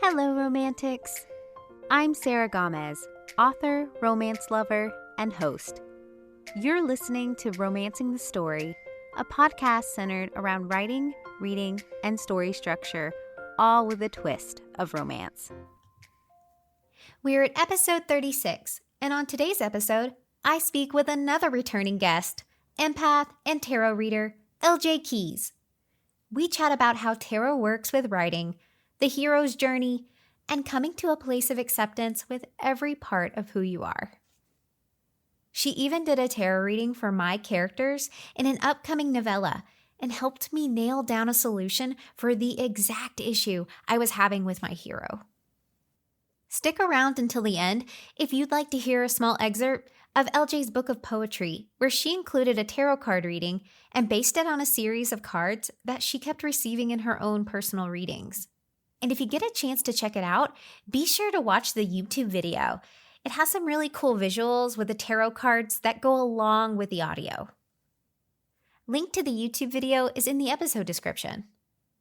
Hello, Romantics. I'm Sarah Gomez, author, romance lover, and host. You're listening to Romancing the Story, a podcast centered around writing, reading, and story structure, all with a twist of romance. We're at episode 36, and on today's episode, I speak with another returning guest, empath and tarot reader, LJ Keys. We chat about how tarot works with writing, the hero's journey, and coming to a place of acceptance with every part of who you are. She even did a tarot reading for my characters in an upcoming novella and helped me nail down a solution for the exact issue I was having with my hero. Stick around until the end if you'd like to hear a small excerpt of LJ's book of poetry, where she included a tarot card reading and based it on a series of cards that she kept receiving in her own personal readings. And if you get a chance to check it out, be sure to watch the YouTube video. It has some really cool visuals with the tarot cards that go along with the audio. Link to the YouTube video is in the episode description.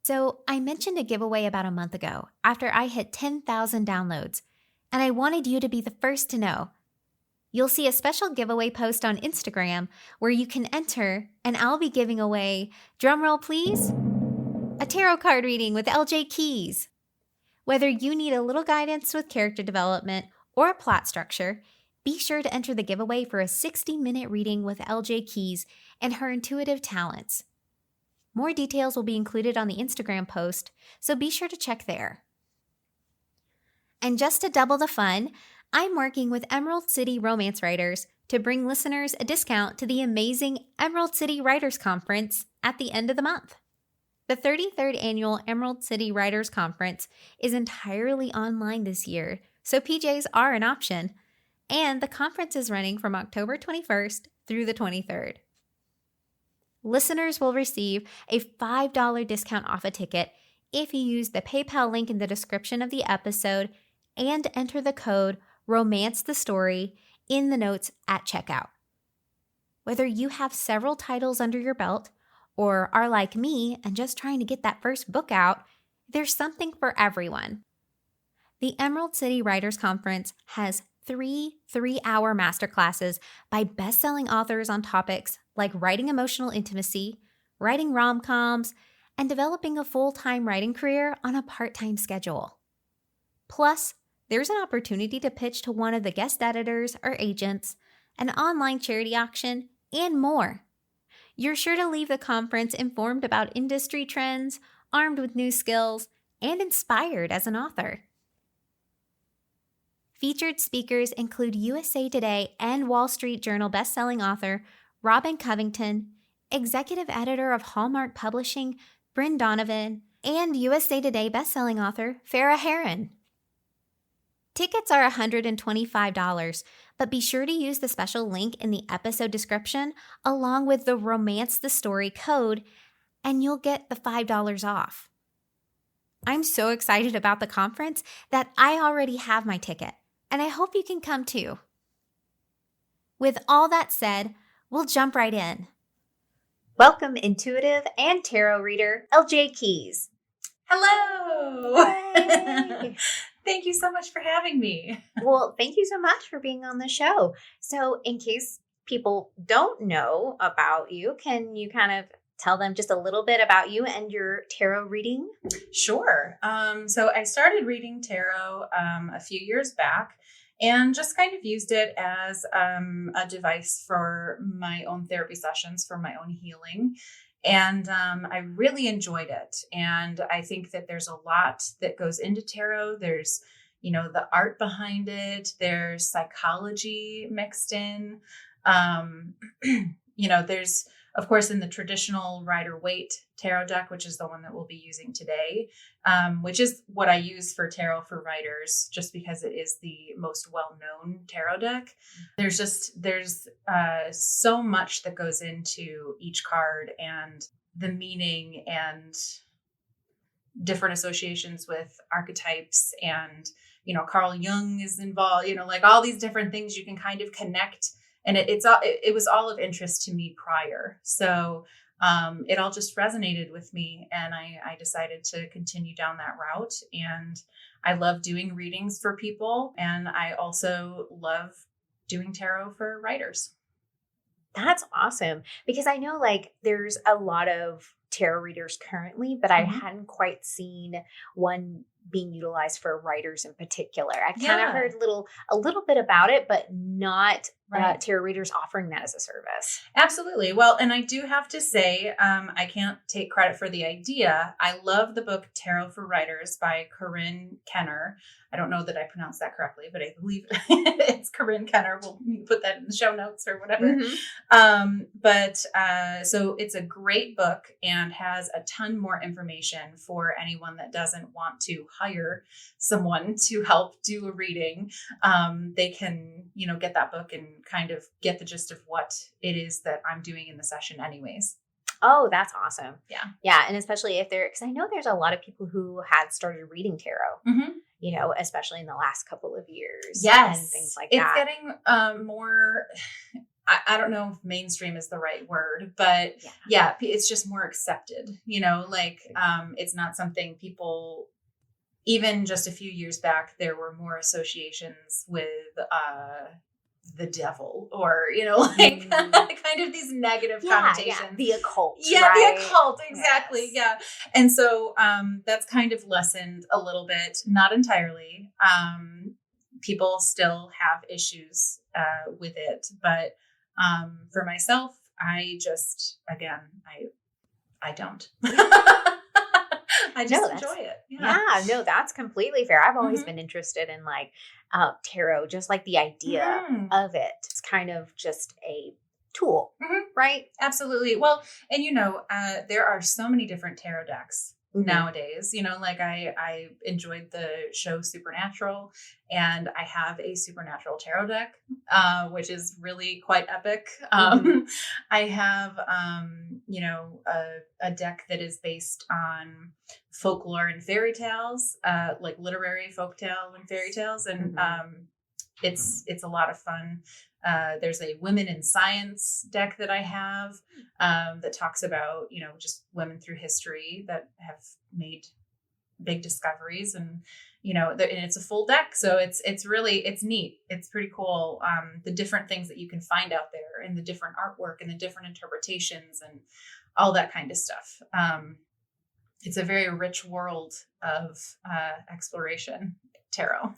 So I mentioned a giveaway about a month ago after I hit 10,000 downloads, and I wanted you to be the first to know. You'll see a special giveaway post on Instagram where you can enter, and I'll be giving away, drumroll please, a tarot card reading with LJ Keys. Whether you need a little guidance with character development or a plot structure, be sure to enter the giveaway for a 60-minute reading with LJ Keys and her intuitive talents. More details will be included on the Instagram post, so be sure to check there. And just to double the fun, I'm working with Emerald City romance writers to bring listeners a discount to the amazing Emerald City Writers Conference at the end of the month. The 33rd Annual Emerald City Writers Conference is entirely online this year, so PJs are an option, and the conference is running from October 21st through the 23rd. Listeners will receive a $5 discount off a ticket if you use the PayPal link in the description of the episode and enter the code ROMANCETHESTORY in the notes at checkout. Whether you have several titles under your belt or are like me and just trying to get that first book out, there's something for everyone. The Emerald City Writers Conference has 3 3-hour masterclasses by best-selling authors on topics like writing emotional intimacy, writing rom-coms, and developing a full-time writing career on a part-time schedule. Plus, there's an opportunity to pitch to one of the guest editors or agents, an online charity auction, and more. You're sure to leave the conference informed about industry trends, armed with new skills, and inspired as an author. Featured speakers include USA Today and Wall Street Journal bestselling author Robin Covington, executive editor of Hallmark Publishing Bryn Donovan, and USA Today bestselling author Farrah Heron. Tickets are $125, but be sure to use the special link in the episode description along with the Romance the Story code, and you'll get the $5 off. I'm so excited about the conference that I already have my ticket, and I hope you can come too. With all that said, we'll jump right in. Welcome, intuitive and tarot reader LJ Keys. Hello! Yay. Thank you so much for having me. Well, thank you so much for being on the show. So in case people don't know about you, can you kind of tell them just a little bit about you and your tarot reading? Sure. So I started reading tarot a few years back and just kind of used it as a device for my own therapy sessions, for my own healing. And I really enjoyed it. And I think that there's a lot that goes into tarot. There's, the art behind it. There's psychology mixed in. There's, of course, in the traditional Rider-Waite tarot deck, which is the one that we'll be using today, which is what I use for tarot for writers, just because it is the most well-known tarot deck. There's so much that goes into each card and the meaning and different associations with archetypes. And, Carl Jung is involved, like all these different things you can kind of connect. And it was all of interest to me prior. So it all just resonated with me. And I decided to continue down that route. And I love doing readings for people. And I also love doing tarot for writers. That's awesome. Because I know like there's a lot of tarot readers currently, but I hadn't quite seen one being utilized for writers in particular. I kind of heard a little bit about it, but not tarot readers offering that as a service. Absolutely. Well, and I do have to say, I can't take credit for the idea. I love the book Tarot for Writers by Corinne Kenner. I don't know that I pronounced that correctly, but I believe it's Corinne Kenner. We'll put that in the show notes or whatever. So it's a great book and has a ton more information for anyone that doesn't want to hire someone to help do a reading. They can, get that book and kind of get the gist of what it is that I'm doing in the session anyways. Oh, that's awesome. Yeah. Yeah. And especially because I know there's a lot of people who had started reading tarot, especially in the last couple of years. Yes. And things like that. It's getting more, I don't know if mainstream is the right word, but it's just more accepted, it's not something people, even just a few years back, there were more associations with, the devil or, kind of these negative connotations. Yeah, the occult. The occult. Exactly. Yes. Yeah. And so, that's kind of lessened a little bit, not entirely. People still have issues, with it, but, for myself, I just, again, I don't. I just enjoy it. Yeah, that's completely fair. I've always been interested in like tarot, just like the idea of it. It's kind of just a tool, right? Absolutely. Well, and there are so many different tarot decks nowadays. I enjoyed the show Supernatural, and I have a Supernatural tarot deck, which is really quite epic. I have, a deck that is based on folklore and fairy tales, like literary folktale and fairy tales. And, it's a lot of fun. There's a women in science deck that I have, that talks about, just women through history that have made big discoveries, and, and it's a full deck. So it's really neat. It's pretty cool. The different things that you can find out there, and the different artwork and the different interpretations and all that kind of stuff. It's a very rich world of, exploration, tarot.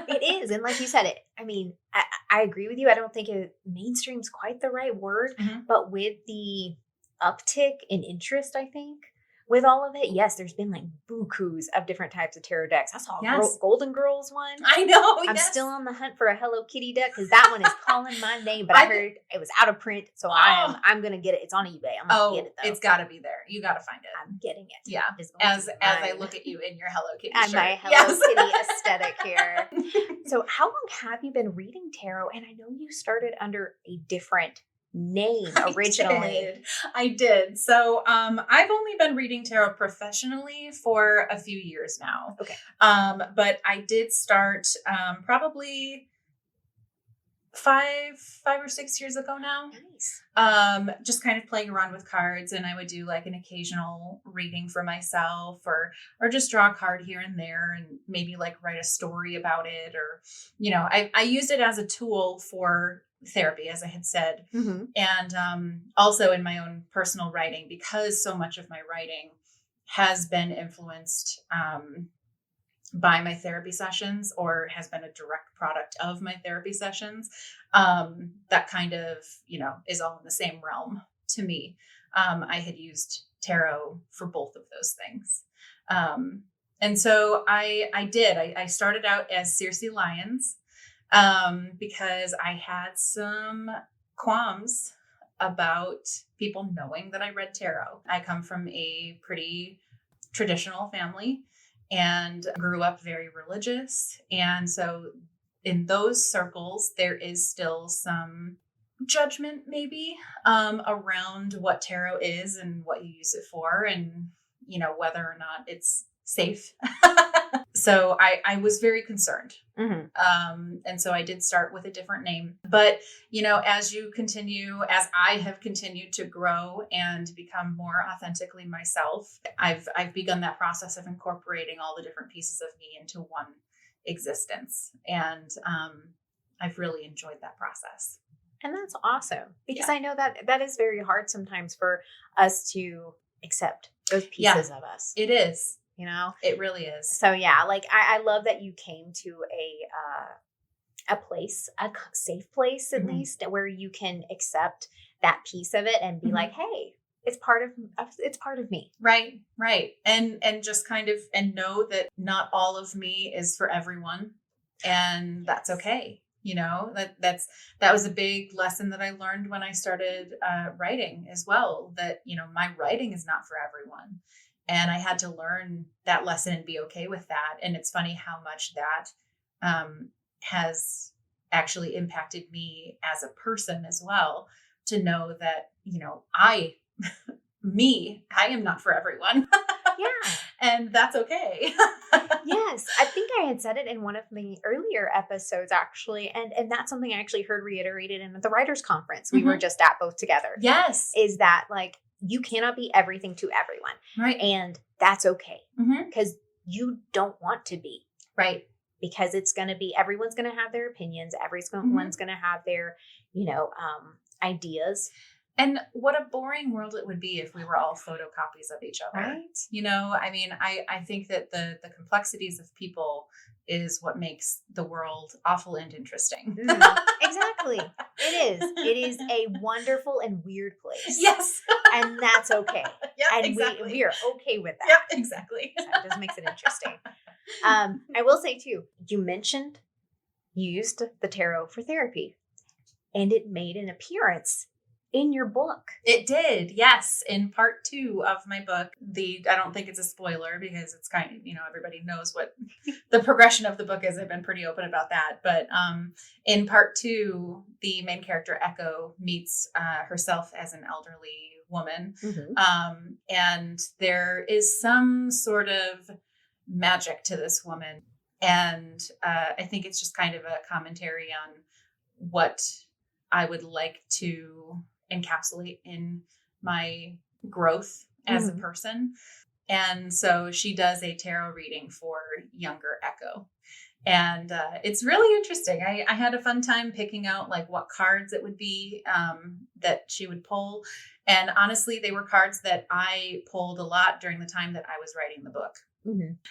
It is. And like you said, I agree with you. I don't think mainstream's quite the right word, but with the uptick in interest, I think, with all of it, yes, there's been like bukus of different types of tarot decks. I saw a Golden Girls one. I know. I'm still on the hunt for a Hello Kitty deck because that one is calling my name, but I heard it was out of print, so I'm gonna get it. It's on eBay. I'm gonna get it though. It's got to be there. You got to find it. I'm getting it. Yeah. As I look at you in your Hello Kitty shirt. And my Hello Kitty aesthetic here. So, how long have you been reading tarot? And I know you started under a different name originally. I did. So I've only been reading tarot professionally for a few years now. Okay. But I did start probably five or 6 years ago now. Nice. Just kind of playing around with cards, and I would do like an occasional reading for myself, or just draw a card here and there, and maybe like write a story about it, or I used it as a tool for therapy, as I had said. And also in my own personal writing, because so much of my writing has been influenced by my therapy sessions, or has been a direct product of my therapy sessions. That kind of, is all in the same realm to me. I had used tarot for both of those things. And so I started out as Circe Lyons, because I had some qualms about people knowing that I read tarot. I come from a pretty traditional family and grew up very religious. And so in those circles, there is still some judgment maybe, around what tarot is and what you use it for, and, whether or not it's safe. So I was very concerned. Mm-hmm. And so I did start with a different name. But, as I have continued to grow and become more authentically myself, I've begun that process of incorporating all the different pieces of me into one existence. And I've really enjoyed that process. And that's awesome, because I know that is very hard sometimes for us to accept those pieces of us. It is. It really is. So like I love that you came to a place, a safe place at least, where you can accept that piece of it and be like, hey, it's part of me. Right. And just kind of, and know that not all of me is for everyone, and that's okay. That was a big lesson that I learned when I started writing as well, that, my writing is not for everyone. And I had to learn that lesson and be okay with that. And it's funny how much that has actually impacted me as a person as well, to know that, I am not for everyone. Yeah. And that's okay. Yes. I think I had said it in one of the earlier episodes, actually. And that's something I actually heard reiterated in the writers' conference we were just at both together. Yes. Is that like, you cannot be everything to everyone. Right. And that's okay. Because you don't want to be. Right. Because it's going to be, everyone's going to have their opinions. Everyone's going to have their, ideas. And what a boring world it would be if we were all photocopies of each other. Right. I think that the complexities of people is what makes the world awful and interesting. Exactly. It is a wonderful and weird place. Yes. And that's okay. Yeah, and exactly. we are okay with that. Yeah, exactly. So it just makes it interesting. I will say too, you mentioned you used the tarot for therapy, and it made an appearance in your book. It did, yes. In part 2 of my book, I don't think it's a spoiler because it's kind of, everybody knows what the progression of the book is. I've been pretty open about that. But in part 2, the main character, Echo, meets herself as an elderly woman. And there is some sort of magic to this woman. And I think it's just kind of a commentary on what I would like to encapsulate in my growth as a person. And so she does a tarot reading for younger Echo. And it's really interesting. I had a fun time picking out like what cards it would be that she would pull. And honestly, they were cards that I pulled a lot during the time that I was writing the book.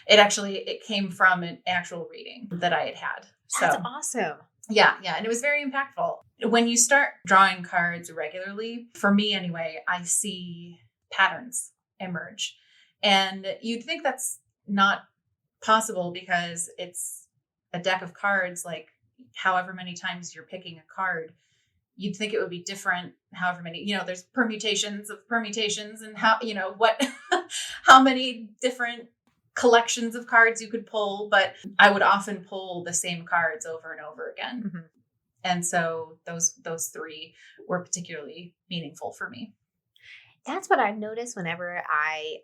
It came from an actual reading that I had. That's awesome. Yeah. And it was very impactful. When you start drawing cards regularly, for me anyway, I see patterns emerge. And you'd think that's not possible because it's a deck of cards, like however many times you're picking a card, you'd think it would be different however many, there's permutations of permutations and how many different collections of cards you could pull, but I would often pull the same cards over and over again. And so those 3 were particularly meaningful for me. That's what I've noticed whenever I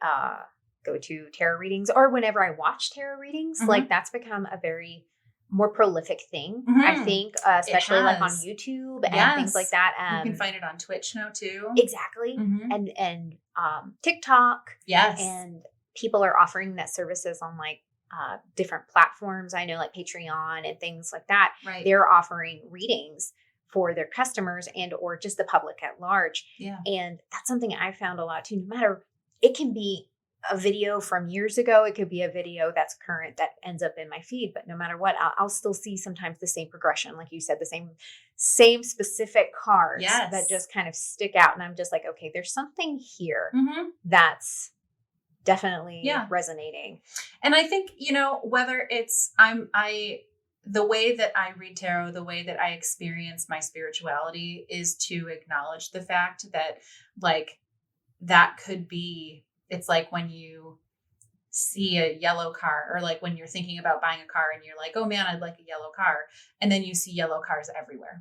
go to tarot readings or whenever I watch tarot readings. Like that's become a very more prolific thing, I think, especially like on YouTube and things like that. You can find it on Twitch now too. Exactly. And TikTok. Yes. And people are offering that services on like different platforms. I know like Patreon and things like that. Right. They're offering readings for their customers and or just the public at large. Yeah. And that's something I found a lot too. No matter, it can be a video from years ago. It could be a video that's current that ends up in my feed. But no matter what, I'll still see sometimes the same progression. Like you said, the same specific cards that just kind of stick out. And I'm just like, okay, there's something here that's definitely resonating. And I think, whether it's the way that I read tarot, the way that I experience my spirituality is to acknowledge the fact that like that could be, it's like when you see a yellow car or like when you're thinking about buying a car and you're like, oh man, I'd like a yellow car. And then you see yellow cars everywhere.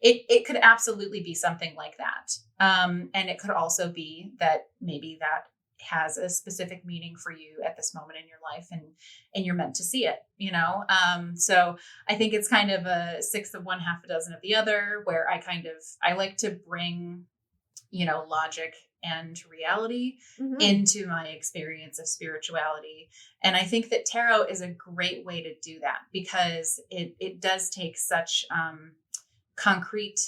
It could absolutely be something like that. And it could also be that maybe that has a specific meaning for you at this moment in your life, and you're meant to see it, so I think it's kind of a 6 of one, half a dozen of the other, where I like to bring, logic and reality into my experience of spirituality. And I think that tarot is a great way to do that, because it does take such concrete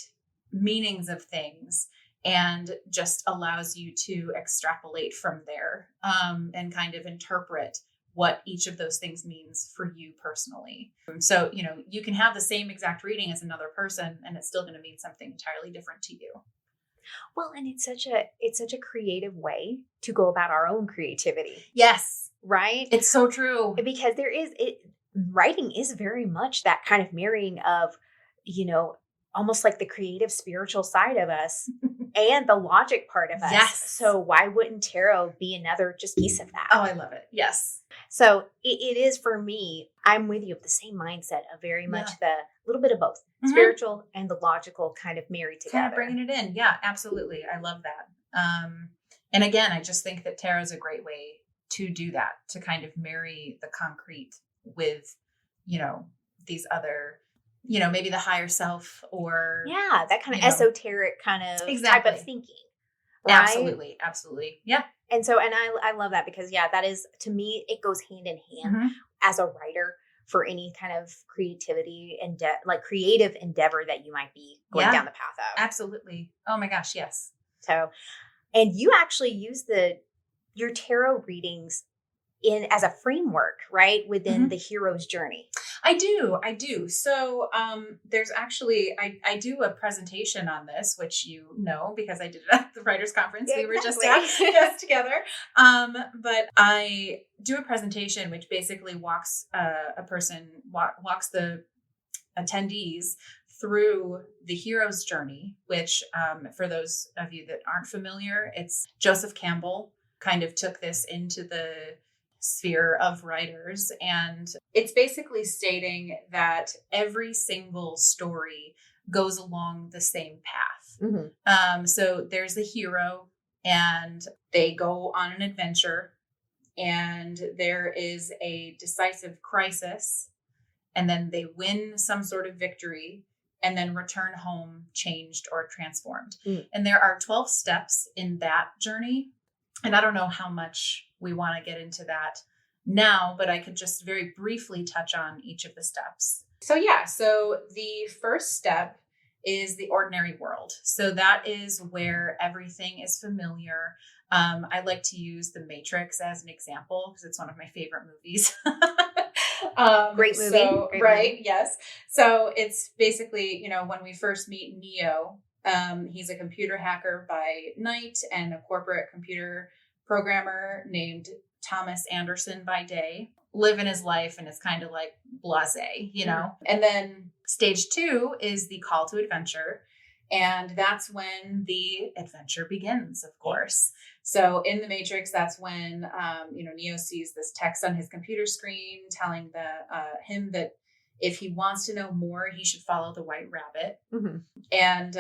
meanings of things and just allows you to extrapolate from there, and kind of interpret what each of those things means for you personally. So, you can have the same exact reading as another person, and it's still going to mean something entirely different to you. Well, and it's such a creative way to go about our own creativity. Yes. Right? It's so true. Because writing is very much that kind of marrying of, almost like the creative spiritual side of us and the logic part of us. Yes. So why wouldn't tarot be another just piece of that? Oh, I love it. Yes. So it is, for me, I'm with you, of the same mindset of very much the little bit of both, spiritual and the logical kind of married together. Kind of bringing it in. Yeah, absolutely. I love that. And again, I just think that tarot is a great way to do that, to kind of marry the concrete with, these other, maybe the higher self, or that kind of esoteric kind of type of thinking. Right? Absolutely. Absolutely. Yeah. And so, and I love that, because that is, to me, it goes hand in hand as a writer for any kind of creativity and creative endeavor that you might be going down the path of. Absolutely. Oh my gosh. Yes. So, and you actually use your tarot readings as a framework, right? Within the hero's journey. I do. So there's actually, I do a presentation on this, which because I did it at the writers conference we were just at together. But I do a presentation which basically walks walks the attendees through the hero's journey, which for those of you that aren't familiar, it's Joseph Campbell kind of took this into the sphere of writers. And it's basically stating that every single story goes along the same path. So there's the hero, and they go on an adventure, and there is a decisive crisis, and then they win some sort of victory, and then return home changed or transformed. And there are 12 steps in that journey. And I don't know how much we want to get into that now, but I could just very briefly touch on each of the steps. So the first step is the ordinary world. So that is where everything is familiar. I like to use The Matrix as an example, because it's one of my favorite movies. Great movie. So, Great right. movie. Yes. So it's basically, when we first meet Neo, he's a computer hacker by night and a corporate computer programmer named Thomas Anderson by day, living his life, and it's kind of like blasé, And then stage 2 is the call to adventure. And that's when the adventure begins, of course. So in The Matrix, that's when, Neo sees this text on his computer screen telling him that if he wants to know more, he should follow the white rabbit. And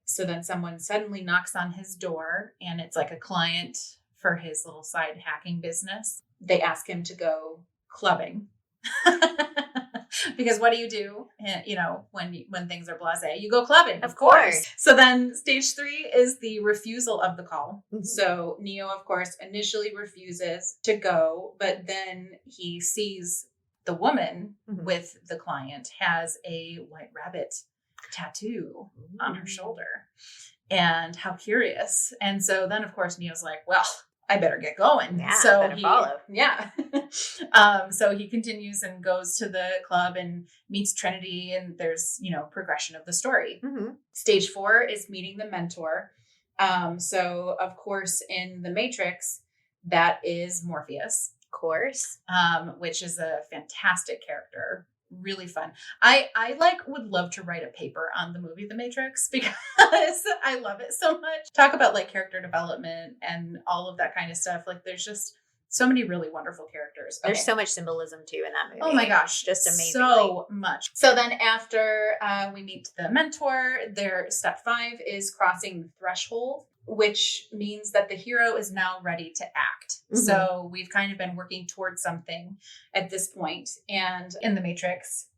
so then someone suddenly knocks on his door, and it's like a client for his little side hacking business. They ask him to go clubbing. Because what do you do, when things are blasé? You go clubbing, of course. So then stage 3 is the refusal of the call. So Neo, of course, initially refuses to go, but then he sees the woman with the client has a white rabbit tattoo on her shoulder. And how curious. And so then, of course, Neo's like, well, I better get going. Yeah, so better follow. Yeah. So he continues and goes to the club and meets Trinity, and there's, progression of the story. Stage 4 is meeting the mentor. So of course, in The Matrix, that is Morpheus. Of course. Which is a fantastic character. Really fun. I would love to write a paper on the movie The Matrix, because I love it so much. Talk about character development and all of that kind of stuff. There's just so many really wonderful characters. Okay. There's so much symbolism too in that movie. Oh my gosh. Just amazing. So much. So then after we meet the mentor, step 5 is crossing the threshold. which means that the hero is now ready to act. So we've kind of been working towards something at this point. And in the Matrix,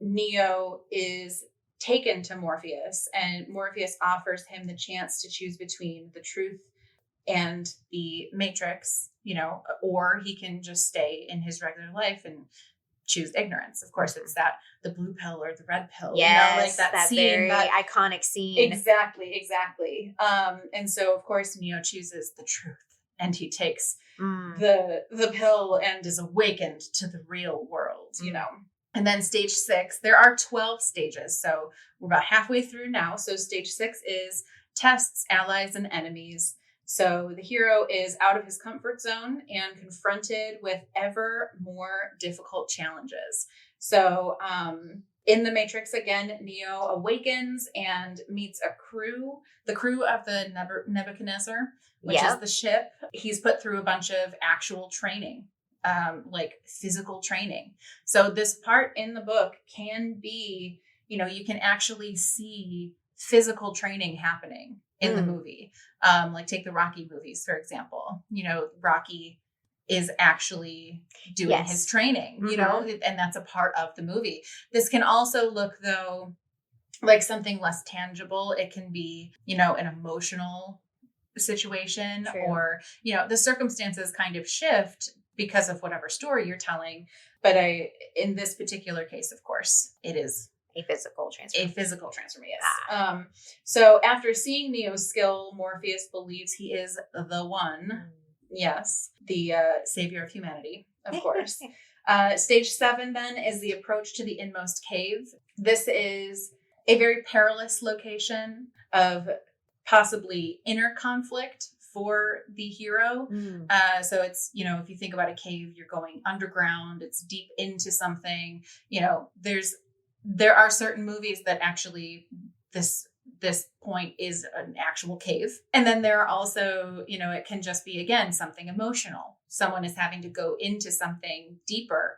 Neo is taken to Morpheus, and Morpheus offers him the chance to choose between the truth and the Matrix, or he can just stay in his regular life and choose ignorance. Of course, it's the blue pill or the red pill. Yes, like that scene, very iconic scene. Exactly. And so, of course, Neo chooses the truth, and he takes the pill and is awakened to the real world. And then stage 6, there are 12 stages. So we're about halfway through now. So stage 6 is tests, allies, and enemies. So the hero is out of his comfort zone and confronted with ever more difficult challenges. So in the Matrix, again, Neo awakens and meets the crew of the Nebuchadnezzar, which is the ship. He's put through a bunch of actual training, like physical training. So this part in the book can be, you can actually see physical training happening in the movie. Like take the Rocky movies, for example. Rocky is actually doing his training, and that's a part of the movie. This can also look, though, like something less tangible. It can be, an emotional situation. True. Or, the circumstances kind of shift because of whatever story you're telling. But in this particular case, of course, it is a physical transformation. Yes. So after seeing Neo's skill, Morpheus believes he is the one. Yes. The savior of humanity, of course. Stage 7 then is the approach to the inmost cave. This is a very perilous location of possibly inner conflict for the hero. So it's, if you think about a cave, you're going underground, it's deep into something, there are certain movies that actually this point is an actual cave. And then there are also, it can just be, again, something emotional. Someone is having to go into something deeper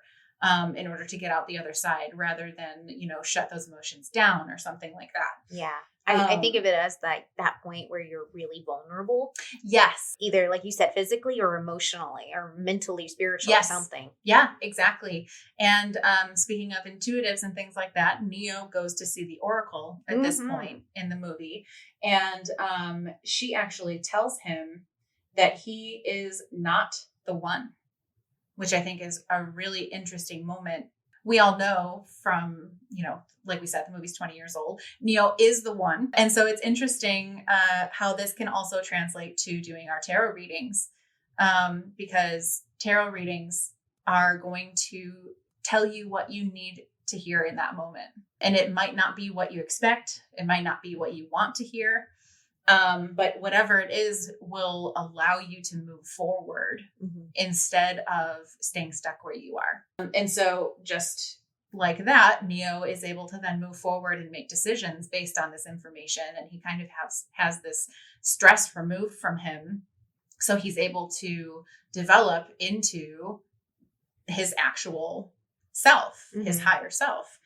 in order to get out the other side, rather than, shut those emotions down or something like that. Yeah. I think of it as that point where you're really vulnerable. Yes. Either, like you said, physically or emotionally or mentally, spiritually, or something. Yeah, exactly. And speaking of intuitives and things like that, Neo goes to see the Oracle at this point in the movie. And she actually tells him that he is not the one, which I think is a really interesting moment. We all know from, like we said, the movie's 20 years old. Neo is the one. And so it's interesting how this can also translate to doing our tarot readings, because tarot readings are going to tell you what you need to hear in that moment. And it might not be what you expect. It might not be what you want to hear. But whatever it is will allow you to move forward instead of staying stuck where you are. And so just like that, Neo is able to then move forward and make decisions based on this information. And he kind of has this stress removed from him. So he's able to develop into his actual self, his higher self.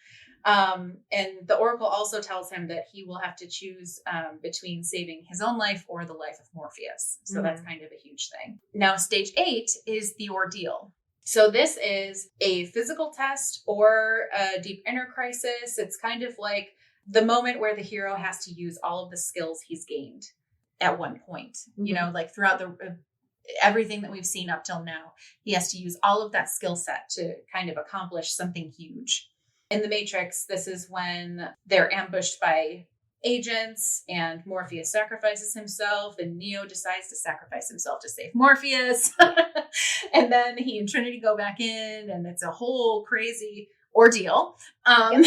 And the Oracle also tells him that he will have to choose between saving his own life or the life of Morpheus. So that's kind of a huge thing. Now, stage 8 is the ordeal. So this is a physical test or a deep inner crisis. It's kind of like the moment where the hero has to use all of the skills he's gained at one point, like throughout everything that we've seen up till now, he has to use all of that skill set to kind of accomplish something huge. In the Matrix, this is when they're ambushed by agents and Morpheus sacrifices himself and Neo decides to sacrifice himself to save Morpheus. And then he and Trinity go back in and it's a whole crazy ordeal. And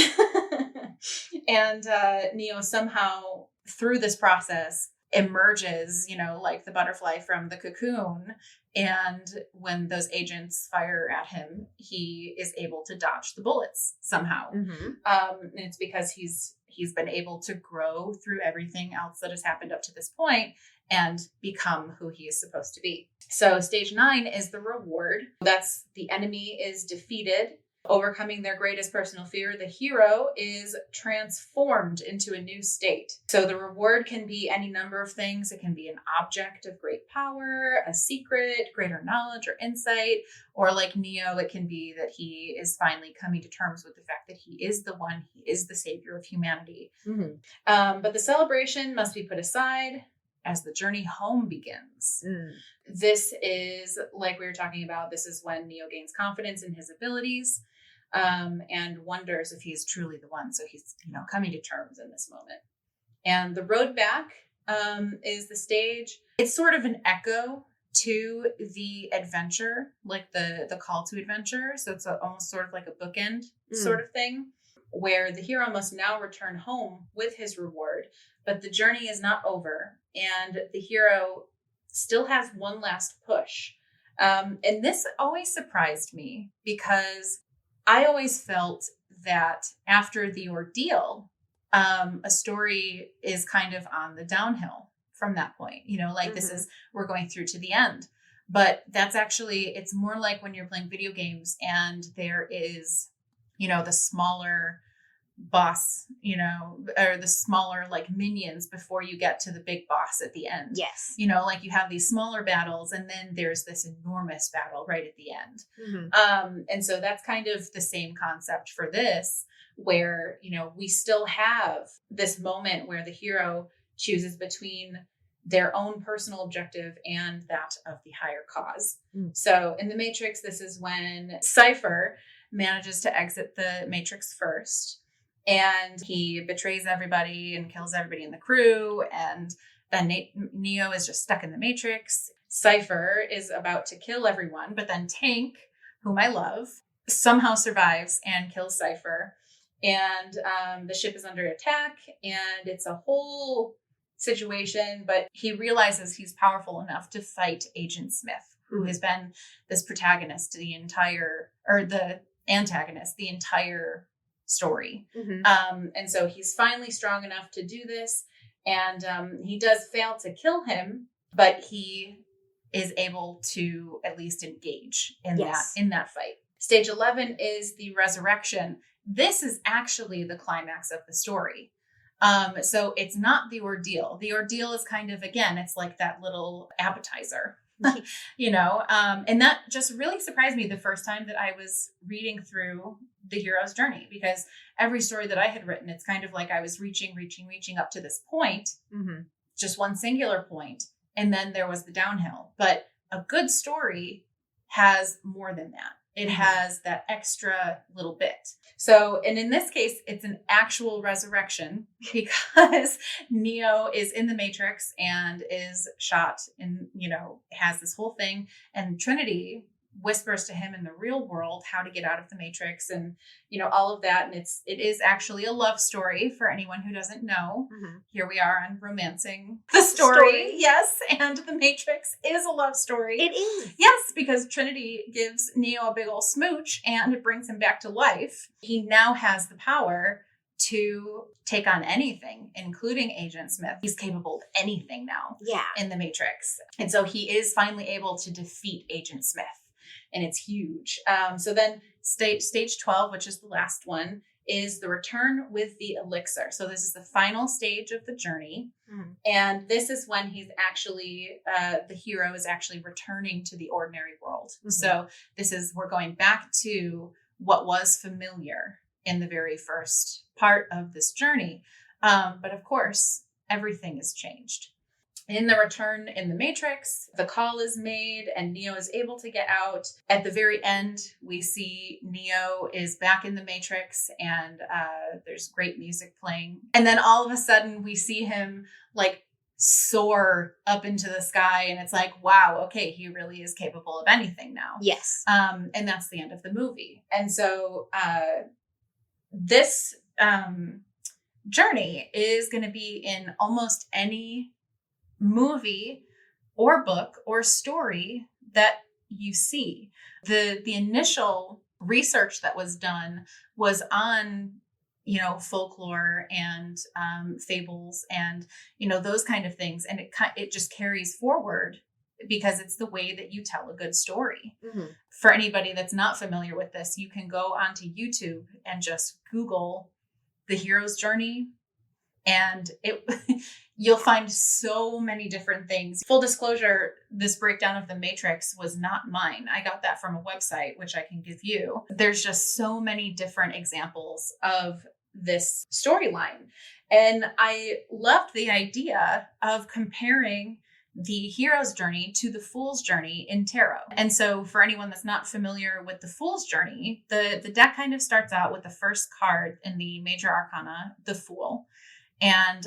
Neo somehow through this process emerges, like the butterfly from the cocoon. And when those agents fire at him, he is able to dodge the bullets somehow. And it's because he's been able to grow through everything else that has happened up to this point and become who he is supposed to be. So stage 9 is the reward. That's the enemy is defeated Overcoming their greatest personal fear, the hero is transformed into a new state. So the reward can be any number of things. It can be an object of great power, a secret, greater knowledge or insight, or like Neo, it can be that he is finally coming to terms with the fact that he is the one, he is the savior of humanity. But the celebration must be put aside as the journey home begins. This is, like we were talking about, this is when Neo gains confidence in his abilities, and wonders if he's truly the one. So he's, coming to terms in this moment. And the road back is the stage. It's sort of an echo to the adventure, like the call to adventure. So it's almost sort of like a bookend sort of thing, where the hero must now return home with his reward, but the journey is not over, and the hero still has one last push. And this always surprised me, because I always felt that after the ordeal, a story is kind of on the downhill from that point, this is, we're going through to the end. But that's actually, it's more like when you're playing video games and there is, the smaller boss, or the smaller like minions before you get to the big boss at the end. Yes. Like you have these smaller battles and then there's this enormous battle right at the end. And so that's kind of the same concept for this, where, we still have this moment where the hero chooses between their own personal objective and that of the higher cause. So in the Matrix, this is when Cypher manages to exit the Matrix first. And he betrays everybody and kills everybody in the crew. And then Neo is just stuck in the Matrix. Cypher is about to kill everyone, but then Tank, whom I love, somehow survives and kills Cypher. And the ship is under attack, and it's a whole situation, but he realizes he's powerful enough to fight Agent Smith, who has been this protagonist the antagonist the entire story. And so he's finally strong enough to do this, and he does fail to kill him, but he is able to at least engage in that fight. Stage 11 is the resurrection. This is actually the climax of the story. So it's not the ordeal. The ordeal is kind of, again, it's like that little appetizer, and that just really surprised me the first time that I was reading through the hero's journey, because every story that I had written, it's kind of like I was reaching up to this point, just one singular point, and then there was the downhill. But a good story has more than that. It has that extra little bit. So, and in this case, it's an actual resurrection, because Neo is in the Matrix and is shot and, has this whole thing. And Trinity whispers to him in the real world how to get out of the Matrix and, all of that. And it is actually a love story for anyone who doesn't know. Here we are on Romancing the Story. Yes. And the Matrix is a love story. It is. Yes, because Trinity gives Neo a big old smooch and it brings him back to life. He now has the power to take on anything, including Agent Smith. He's capable of anything now in the Matrix. And so he is finally able to defeat Agent Smith. And it's huge. So then stage 12, which is the last one, is the return with the elixir. So this is the final stage of the journey. And this is when he's actually, the hero is actually returning to the ordinary world. So we're going back to what was familiar in the very first part of this journey. But of course, everything has changed. In the return in the Matrix, the call is made and Neo is able to get out. At the very end, we see Neo is back in the Matrix and there's great music playing. And then all of a sudden we see him like soar up into the sky and it's like, wow, okay, he really is capable of anything now. Yes. And that's the end of the movie. And so this journey is going to be in almost any movie or book or story that you see. The initial research that was done was on, folklore and fables and, those kind of things. And it just carries forward because it's the way that you tell a good story. Mm-hmm. For anybody that's not familiar with this, you can go onto YouTube and just Google the hero's journey, and you'll find so many different things. Full disclosure, this breakdown of the matrix was not mine. I got that from a website, which I can give you. There's just so many different examples of this storyline. And I loved the idea of comparing the hero's journey to the fool's journey in tarot. And so for anyone that's not familiar with the fool's journey, the deck kind of starts out with the first card in the major arcana, the Fool. And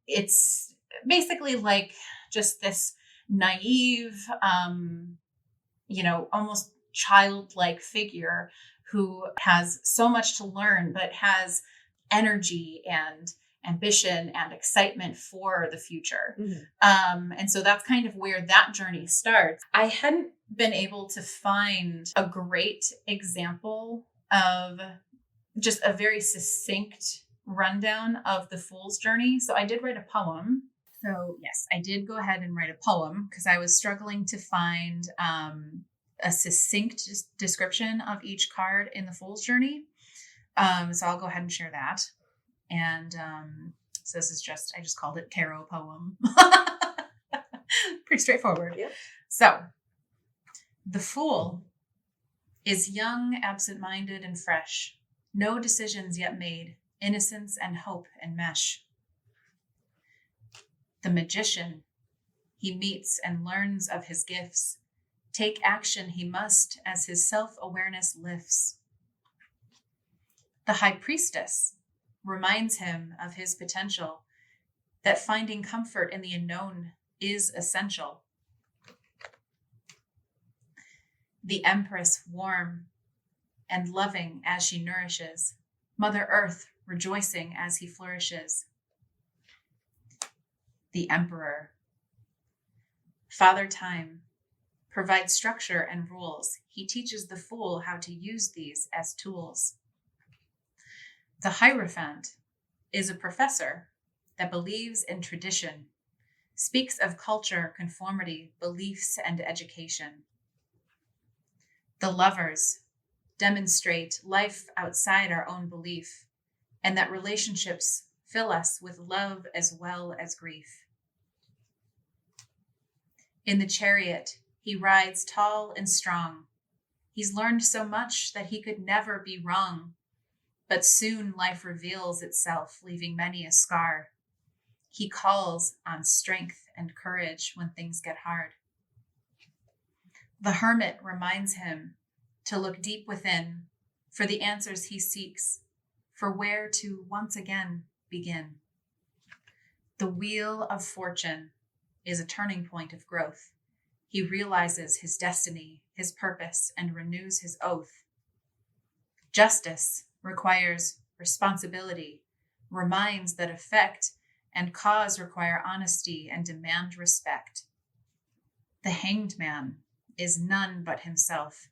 it's basically like just this naive, almost childlike figure who has so much to learn, but has energy and ambition and excitement for the future. Mm-hmm. And so that's kind of where that journey starts. I hadn't been able to find a great example of just a very succinct rundown of the Fool's journey. So I did write a poem. So yes, I did go ahead and write a poem because I was struggling to find a succinct description of each card in the Fool's journey. So I'll go ahead and share that. And so this is I just called it tarot poem. Pretty straightforward. Yeah. So the Fool is young, absent-minded, and fresh. No decisions yet made. Innocence and hope enmesh. The Magician, he meets and learns of his gifts. Take action he must as his self-awareness lifts. The High Priestess reminds him of his potential, that finding comfort in the unknown is essential. The Empress, warm and loving as she nourishes. Mother Earth, rejoicing as he flourishes. The Emperor, Father Time, provides structure and rules. He teaches the Fool how to use these as tools. The Hierophant is a professor that believes in tradition, speaks of culture, conformity, beliefs, and education. The Lovers demonstrate life outside our own belief, and that relationships fill us with love as well as grief. In the Chariot, he rides tall and strong. He's learned so much that he could never be wrong. But soon life reveals itself, leaving many a scar. He calls on strength and courage when things get hard. The Hermit reminds him to look deep within for the answers he seeks, for where to once again begin. The Wheel of Fortune is a turning point of growth. He realizes his destiny, his purpose, and renews his oath. Justice requires responsibility, reminds that effect and cause require honesty and demand respect. The Hanged Man is none but himself,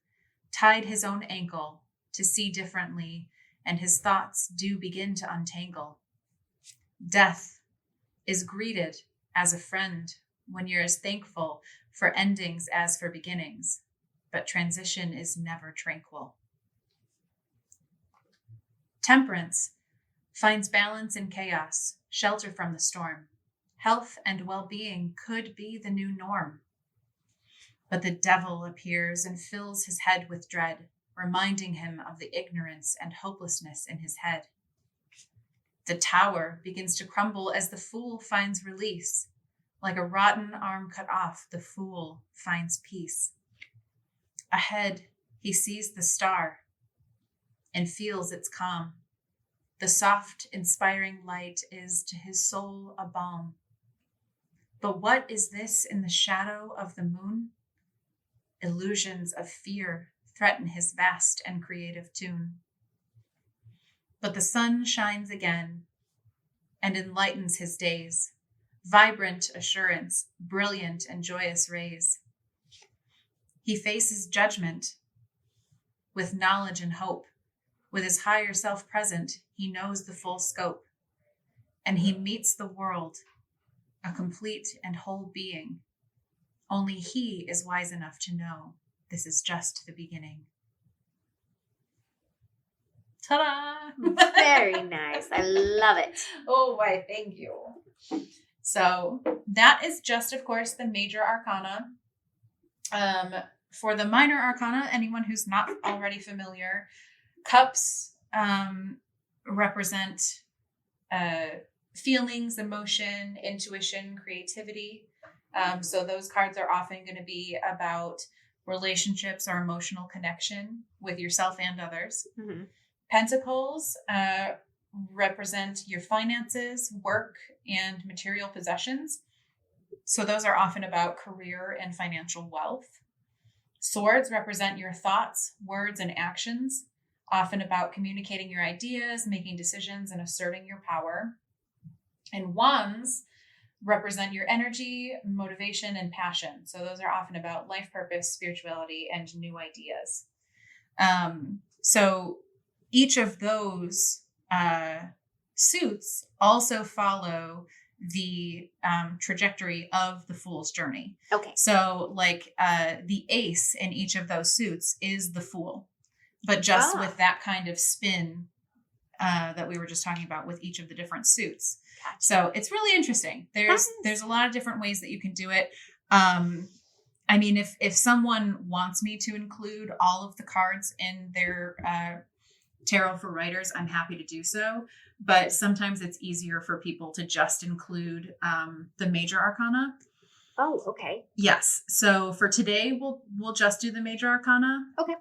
tied his own ankle to see differently, and his thoughts do begin to untangle. Death is greeted as a friend when you're as thankful for endings as for beginnings, but transition is never tranquil. Temperance finds balance in chaos, shelter from the storm. Health and well-being could be the new norm. But the devil appears and fills his head with dread, reminding him of the ignorance and hopelessness in his head. The tower begins to crumble as the Fool finds release. Like a rotten arm cut off, the Fool finds peace. Ahead, he sees the star and feels its calm. The soft, inspiring light is to his soul a balm. But what is this in the shadow of the moon? Illusions of fear threaten his vast and creative tune. But the sun shines again and enlightens his days. Vibrant assurance, brilliant and joyous rays. He faces judgment with knowledge and hope. With his higher self present, he knows the full scope. And he meets the world, a complete and whole being, Only he is wise enough to know this is just the beginning. Ta-da! Very nice. I love it. Oh, why, thank you. So that is just, of course, the major arcana. For the minor arcana, anyone who's not already familiar, cups represent feelings, emotion, intuition, creativity. So those cards are often going to be about relationships or emotional connection with yourself and others. Mm-hmm. Pentacles represent your finances, work, and material possessions. So those are often about career and financial wealth. Swords represent your thoughts, words, and actions, often about communicating your ideas, making decisions, and asserting your power. And wands represent your energy, motivation, and passion. So those are often about life purpose, spirituality, and new ideas. So each of those suits also follow the trajectory of the Fool's journey. Okay. So like the ace in each of those suits is the Fool, but just with that kind of spin that we were just talking about with each of the different suits. Gotcha. So it's really interesting. There's a lot of different ways that you can do it. I mean, if someone wants me to include all of the cards in their tarot for writers, I'm happy to do so. But sometimes it's easier for people to just include the major arcana. Oh, okay. Yes. So for today, we'll just do the major arcana. Okay.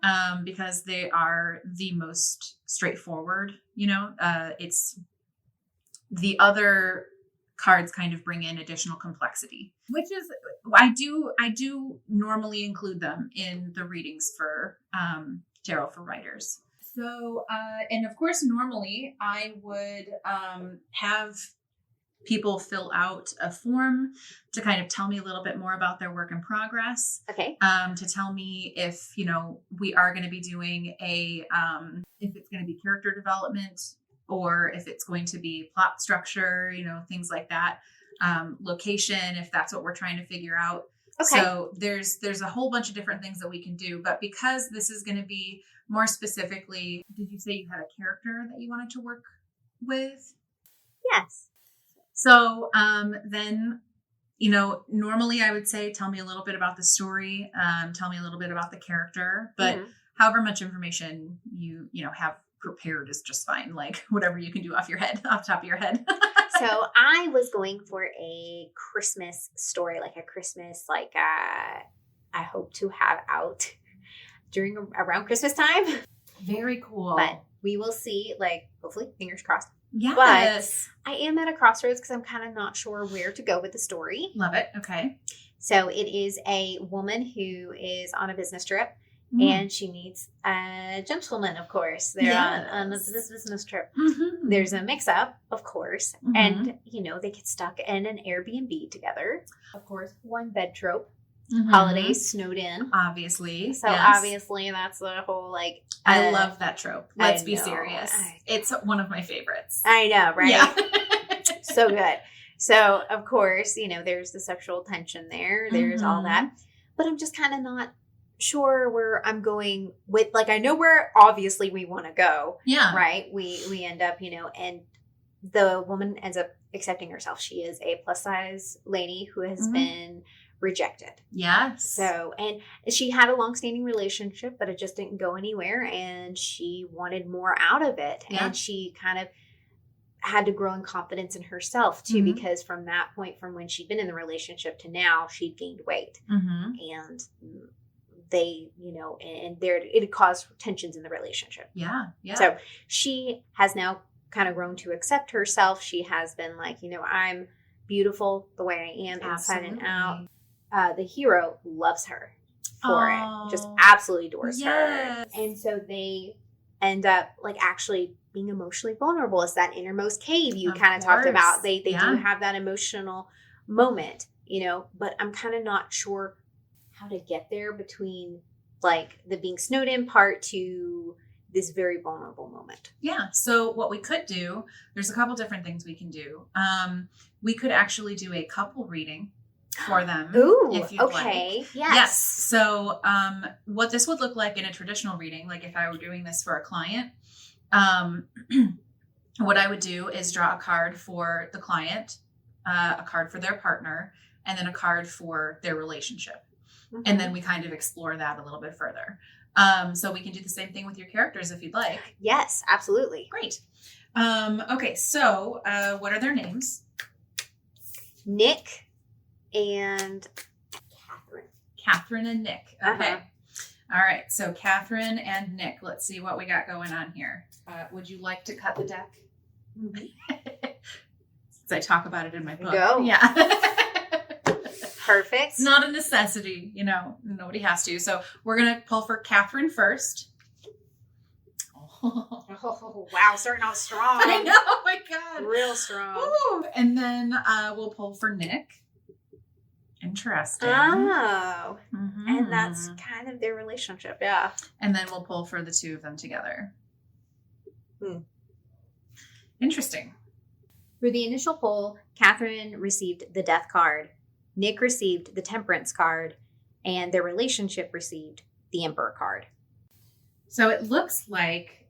Because they are the most straightforward. You know, it's the other cards kind of bring in additional complexity, which is I do normally include them in the readings for tarot for writers. So, and of course, normally I would have people fill out a form to kind of tell me a little bit more about their work in progress. Okay. To tell me if, you know, we are going to be doing if it's going to be character development or if it's going to be plot structure, you know, things like that. Location, if that's what we're trying to figure out. Okay. So there's a whole bunch of different things that we can do, but because this is going to be more specifically, did you say you had a character that you wanted to work with? Yes. So then, you know, normally I would say, tell me a little bit about the story, tell me a little bit about the character, but however much information you have prepared is just fine. Like whatever you can do off the top of your head. So I was going for a Christmas story, like a Christmas, like I hope to have out around Christmas time. Very cool. But we will see, like, hopefully, fingers crossed. Yes. But I am at a crossroads because I'm kind of not sure where to go with the story. Love it. Okay. So it is a woman who is on a business trip. And she needs a gentleman, of course. They're on this business trip. Mm-hmm. There's a mix-up, of course. Mm-hmm. And, you know, they get stuck in an Airbnb together. Of course, one bed trope. Mm-hmm. Holidays, snowed in. Obviously. So obviously that's the whole, like... I love that trope. Let's be serious. It's one of my favorites. I know, right? Yeah. So good. So, of course, you know, there's the sexual tension there. There's all that. But I'm just kind of not sure where I'm going with, like, I know where obviously we want to go. Yeah. Right. We end up, you know, and the woman ends up accepting herself. She is a plus size lady who has been rejected. Yes. So, and she had a long-standing relationship, but it just didn't go anywhere, and she wanted more out of it. Yeah. And she kind of had to grow in confidence in herself too, because from that point, from when she'd been in the relationship to now, she'd gained weight. And they, you know, and it caused tensions in the relationship. Yeah. Yeah. So she has now kind of grown to accept herself. She has been like, you know, I'm beautiful the way I am inside and out. The hero loves her for it. Just absolutely adores her. And so they end up like actually being emotionally vulnerable. It's that innermost cave you kind of talked about. They do have that emotional moment, you know, but I'm kind of not sure how to get there between like the being snowed in part to this very vulnerable moment. Yeah. So what we could do, there's a couple different things we can do. We could actually do a couple reading. for them. Ooh, if you'd okay. like. Yes. So what this would look like in a traditional reading, like if I were doing this for a client, what I would do is draw a card for the client, a card for their partner, and then a card for their relationship. Mm-hmm. And then we kind of explore that a little bit further. So we can do the same thing with your characters if you'd like. Yes, absolutely. Great. Okay, so what are their names? Nick and Catherine. Catherine and Nick. Okay. All right, so Catherine and Nick. Let's see what we got going on here. Would you like to cut the deck? Mm-hmm. Since I talk about it in my book. Go. Yeah. Perfect. It's not a necessity, nobody has to. So we're going to pull for Catherine first. Oh, wow, starting out strong. I know, oh my God. Real strong. Ooh. And then we'll pull for Nick. Interesting. Oh. Mm-hmm. And that's kind of their relationship, yeah. And then we'll pull for the two of them together. Interesting. For the initial poll, Catherine received the Death card, Nick received the Temperance card, and their relationship received the Emperor card. So it looks like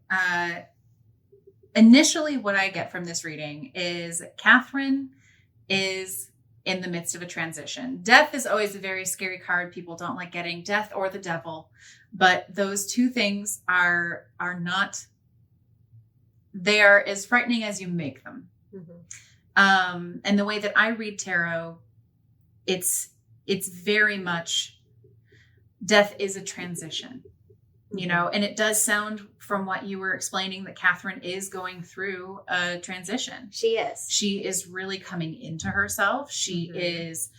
initially what I get from this reading is Catherine is in the midst of a transition. Death is always a very scary card. People don't like getting death or the devil, but those two things are not, they are as frightening as you make them. Mm-hmm. And the way that I read tarot, it's very much death is a transition. And it does sound from what you were explaining that Catherine is going through a transition. She is. She is really coming into herself. She is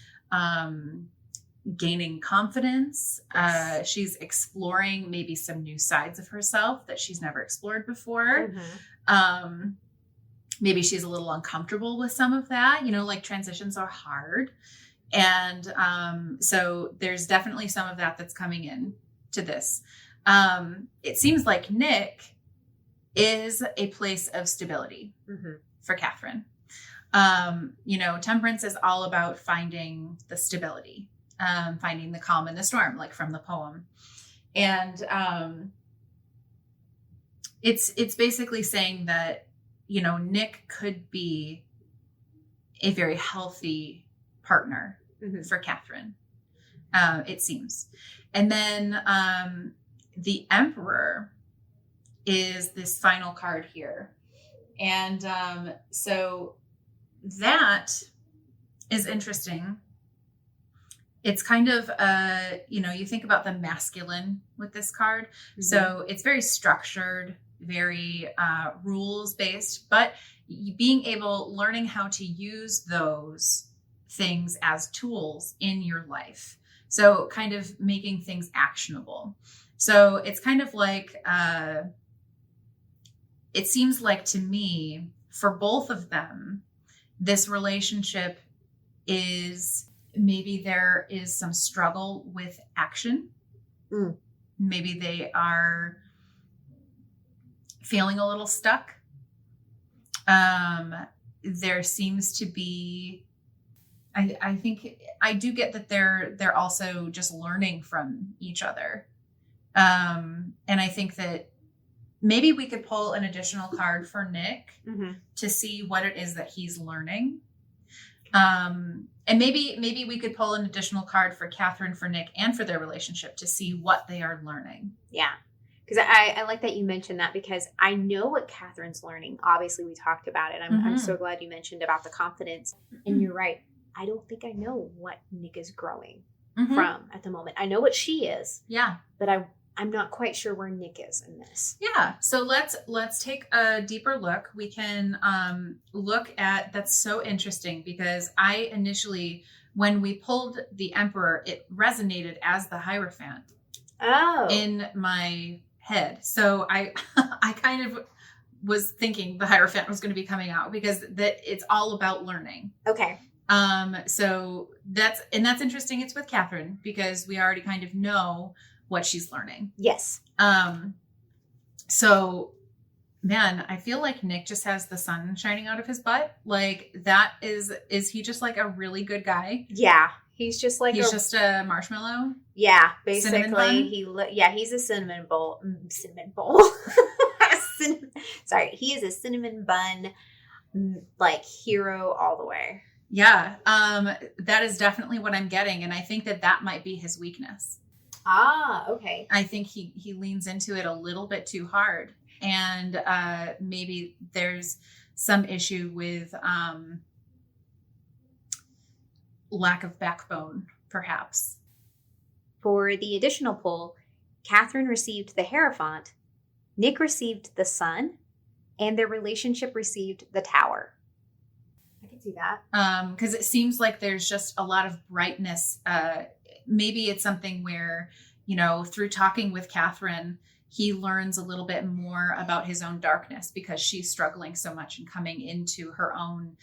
gaining confidence. Yes. She's exploring maybe some new sides of herself that she's never explored before. Mm-hmm. Maybe she's a little uncomfortable with some of that. Like transitions are hard. And so there's definitely some of that that's coming in to this. It seems like Nick is a place of stability for Catherine. Temperance is all about finding the stability, finding the calm in the storm, like from the poem. And it's basically saying that, Nick could be a very healthy partner for Catherine, it seems. And then the Emperor is this final card here. And so that is interesting. It's kind of, you think about the masculine with this card. Mm-hmm. So it's very structured, very rules-based, but learning how to use those things as tools in your life. So kind of making things actionable. So it's kind of like, it seems like to me, for both of them, this relationship is, maybe there is some struggle with action. Maybe they are feeling a little stuck. There seems to be, I think I do get that they're also just learning from each other. And I think that maybe we could pull an additional card for Nick to see what it is that he's learning. And maybe we could pull an additional card for Catherine, for Nick, and for their relationship to see what they are learning. Yeah. Because I like that you mentioned that, because I know what Catherine's learning. Obviously, we talked about it. I'm so glad you mentioned about the confidence. And you're right. I don't think I know what Nick is growing from at the moment. I know what she is. Yeah. But I'm not quite sure where Nick is in this. Yeah. So let's take a deeper look. We can look at, that's so interesting, because I initially, when we pulled the Emperor, it resonated as the Hierophant in my head. So I kind of was thinking the Hierophant was going to be coming out, because it's all about learning. Okay. So that's interesting. It's with Catherine, because we already kind of know what she's learning. Yes. So man, I feel like Nick just has the sun shining out of his butt. Like, that is he just like a really good guy? Yeah, He's just like he's just a marshmallow. Yeah, Cinnamon bun? basically he's a cinnamon bowl. Cinnamon bowl. Sorry, he is a cinnamon bun like hero all the way. Yeah, that is definitely what I'm getting, and I think that might be his weakness. Ah, okay. I think he leans into it a little bit too hard, and maybe there's some issue with lack of backbone, perhaps. For the additional pull, Catherine received the Hierophant, Nick received the Sun, and their relationship received the Tower. I can see that. Because it seems like there's just a lot of brightness. Maybe it's something where, through talking with Catherine, he learns a little bit more about his own darkness because she's struggling so much and coming into her own,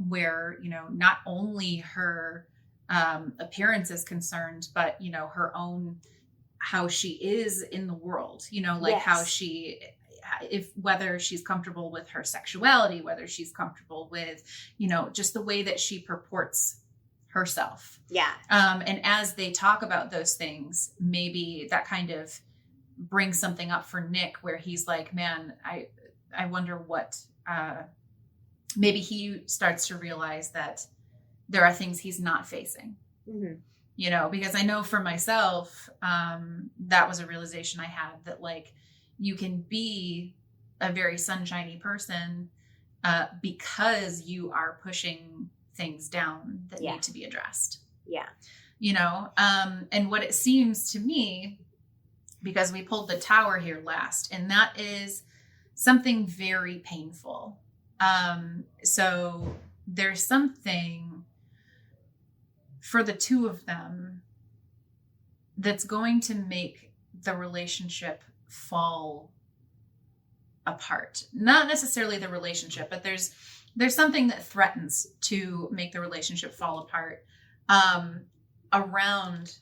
where, not only her appearance is concerned, but, her own, how she is in the world, Yes. how whether she's comfortable with her sexuality, whether she's comfortable with, just the way that she purports herself. Yeah. And as they talk about those things, maybe that kind of brings something up for Nick where he's like, man, I wonder what, maybe he starts to realize that there are things he's not facing, because I know for myself, that was a realization I had that like, you can be a very sunshiny person because you are pushing things down that need to be addressed. Yeah. And what it seems to me, because we pulled the Tower here last, and that is something very painful. So there's something for the two of them that's going to make the relationship fall apart. Not necessarily the relationship, but there's something that threatens to make the relationship fall apart around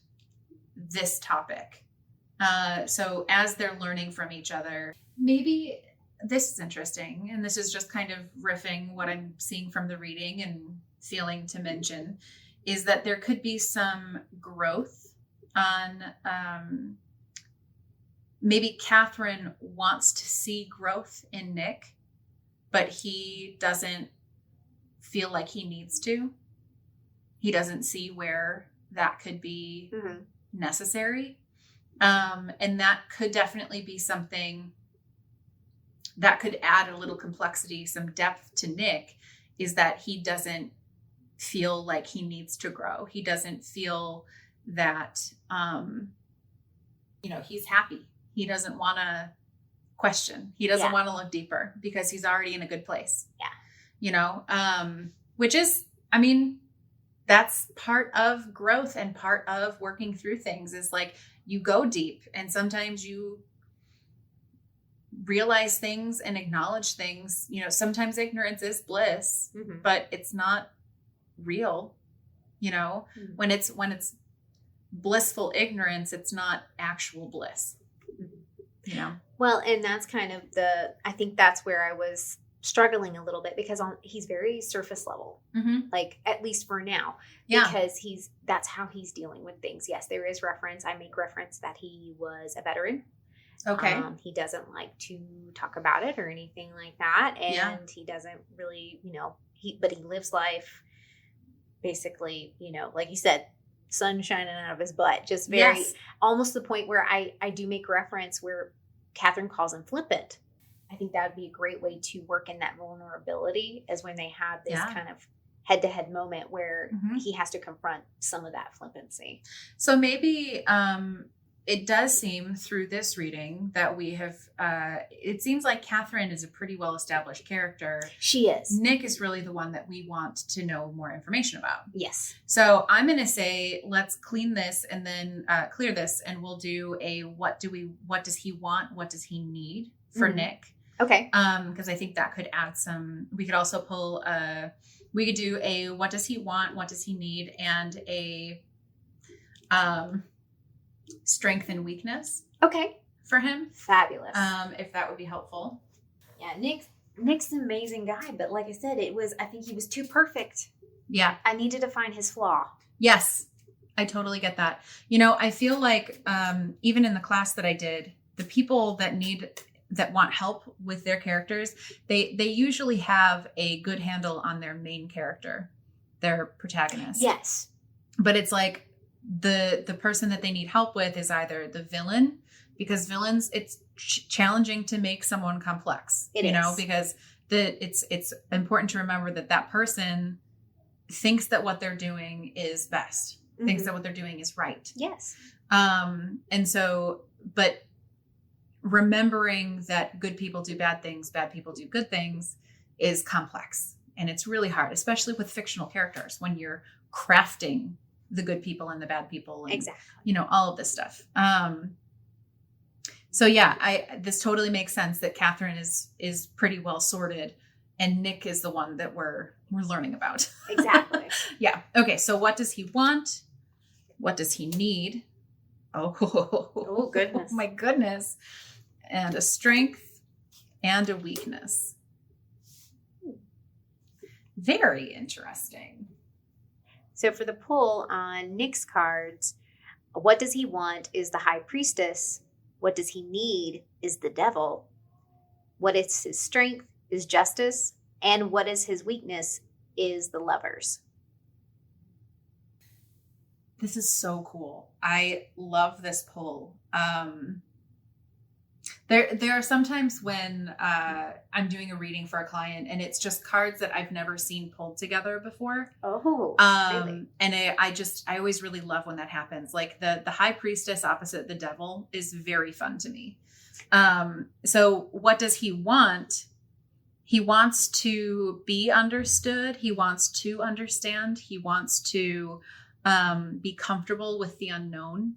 this topic. So as they're learning from each other, maybe this is interesting, and this is just kind of riffing what I'm seeing from the reading and feeling to mention, is that there could be some growth on maybe Catherine wants to see growth in Nick, but he doesn't feel like he needs to. He doesn't see where that could be necessary. And that could definitely be something that could add a little complexity, some depth to Nick, is that he doesn't feel like he needs to grow. He doesn't feel that, he's happy. He doesn't want to question. He doesn't want to look deeper because he's already in a good place. Yeah. Which is, that's part of growth and part of working through things is like you go deep and sometimes you realize things and acknowledge things. Sometimes ignorance is bliss, but it's not real. When it's blissful ignorance, it's not actual bliss. Well, and that's kind of I think that's where I was struggling a little bit because he's very surface level, like at least for now, because that's how he's dealing with things. Yes, there is reference. I make reference that he was a veteran. Okay. He doesn't like to talk about it or anything like that. And he doesn't really, but he lives life basically, like you said, sun shining out of his butt, just very, almost the point where I do make reference where Catherine calls him flippant. I think that would be a great way to work in that vulnerability is when they have this kind of head-to-head moment where he has to confront some of that flippancy. So maybe it does seem through this reading that we have, it seems like Catherine is a pretty well-established character. She is. Nick is really the one that we want to know more information about. Yes. So I'm going to say, let's clean this and then clear this, and we'll do a, what does he want? What does he need for Nick? Okay. Because I think that could add some, we could also pull, we could do a, what does he want? What does he need? And a, strength and weakness. Okay. For him. Fabulous. If that would be helpful. Yeah. Nick's an amazing guy, but like I said, I think he was too perfect. Yeah. I needed to find his flaw. Yes, I totally get that. I feel like even in the class that I did, the people that want help with their characters, they usually have a good handle on their main character, their protagonist. Yes. But it's like the person that they need help with is either the villain, because villains, it's challenging to make someone complex. It is. Because it's important to remember that person thinks that what they're doing is best, thinks that what they're doing is right. Yes. And so, but remembering that good people do bad things, bad people do good things is complex. And it's really hard, especially with fictional characters, when you're crafting the good people and the bad people and, exactly. All of this stuff. So yeah, this totally makes sense that Catherine is pretty well sorted and Nick is the one that we're learning about. Exactly. Yeah. Okay. So what does he want? What does he need? Oh, goodness. Oh my goodness. And a strength and a weakness. Very interesting. So for the pull on Nick's cards, what does he want is the High Priestess. What does he need is the Devil. What is his strength is Justice. And what is his weakness is the Lovers. This is so cool. I love this pull. There are some times when I'm doing a reading for a client and it's just cards that I've never seen pulled together before. Oh, really? And I always really love when that happens. Like the High Priestess opposite the Devil is very fun to me. So what does he want? He wants to be understood. He wants to understand. He wants to be comfortable with the unknown.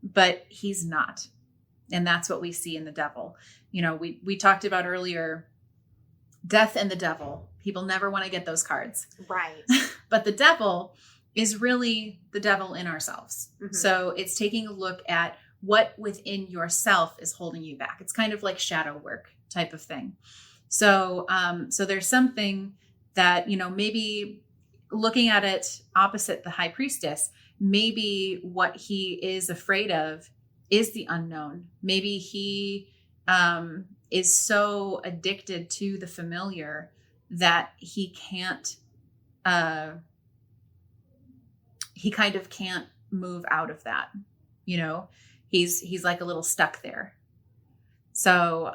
But he's not. And that's what we see in the Devil. We talked about earlier, Death and the Devil. People never want to get those cards. Right. But the Devil is really the devil in ourselves. Mm-hmm. So it's taking a look at what within yourself is holding you back. It's kind of like shadow work type of thing. So there's something that, maybe looking at it opposite the High Priestess, maybe what he is afraid of is the unknown. Maybe he is so addicted to the familiar that he can't, he kind of can't move out of that. He's like a little stuck there. So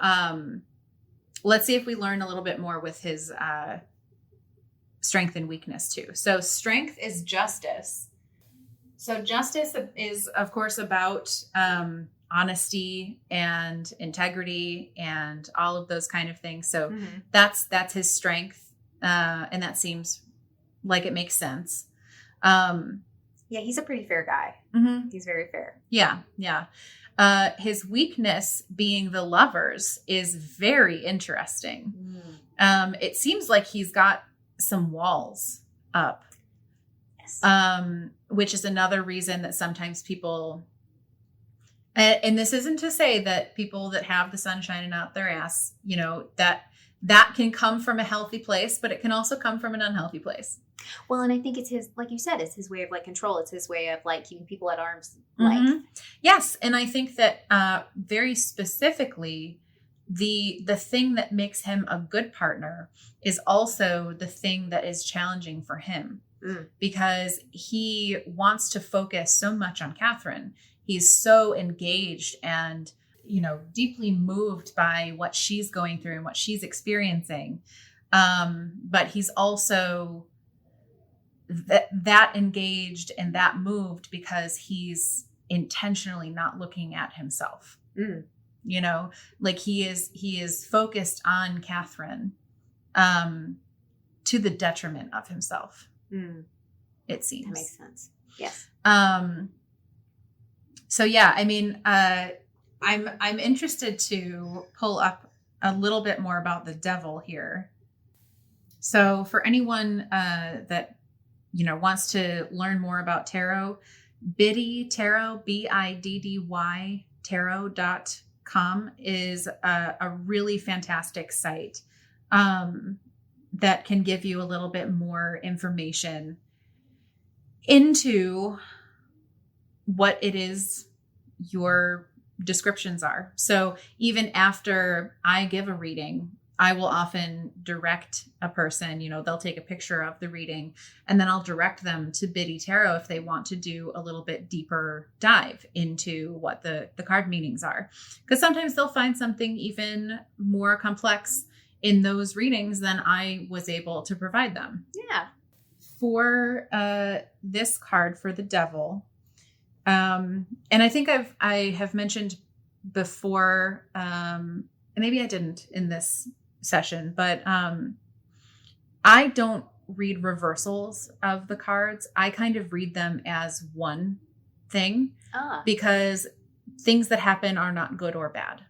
let's see if we learn a little bit more with his strength and weakness too. So strength is Justice. So Justice is, of course, about honesty and integrity and all of those kind of things. So that's his strength. And that seems like it makes sense. Yeah, he's a pretty fair guy. Mm-hmm. He's very fair. Yeah. His weakness being the Lovers is very interesting. It seems like he's got some walls up. Yes. Which is another reason that sometimes people, and this isn't to say that people that have the sun shining out their ass, that can come from a healthy place, but it can also come from an unhealthy place. Well, and I think it's his, like you said, it's his way of control. It's his way of keeping people at arm's length. Yes. And I think that very specifically, the thing that makes him a good partner is also the thing that is challenging for him. Because he wants to focus so much on Catherine. He's so engaged and, deeply moved by what she's going through and what she's experiencing. But he's also that engaged and that moved because he's intentionally not looking at himself. He is focused on Catherine to the detriment of himself. It seems. That makes sense. Yes. So yeah, I mean, I'm interested to pull up a little bit more about the Devil here. So for anyone that wants to learn more about tarot, Biddy Tarot, BIDDY tarot.com is a really fantastic site. that can give you a little bit more information into what it is your descriptions are. So even after I give a reading, I will often direct a person, they'll take a picture of the reading, and then I'll direct them to Biddy Tarot if they want to do a little bit deeper dive into what the card meanings are. Because sometimes they'll find something even more complex in those readings than I was able to provide them. Yeah. For this card for the Devil, and I think I have mentioned before, and maybe I didn't in this session, but I don't read reversals of the cards. I kind of read them as one thing because things that happen are not good or bad.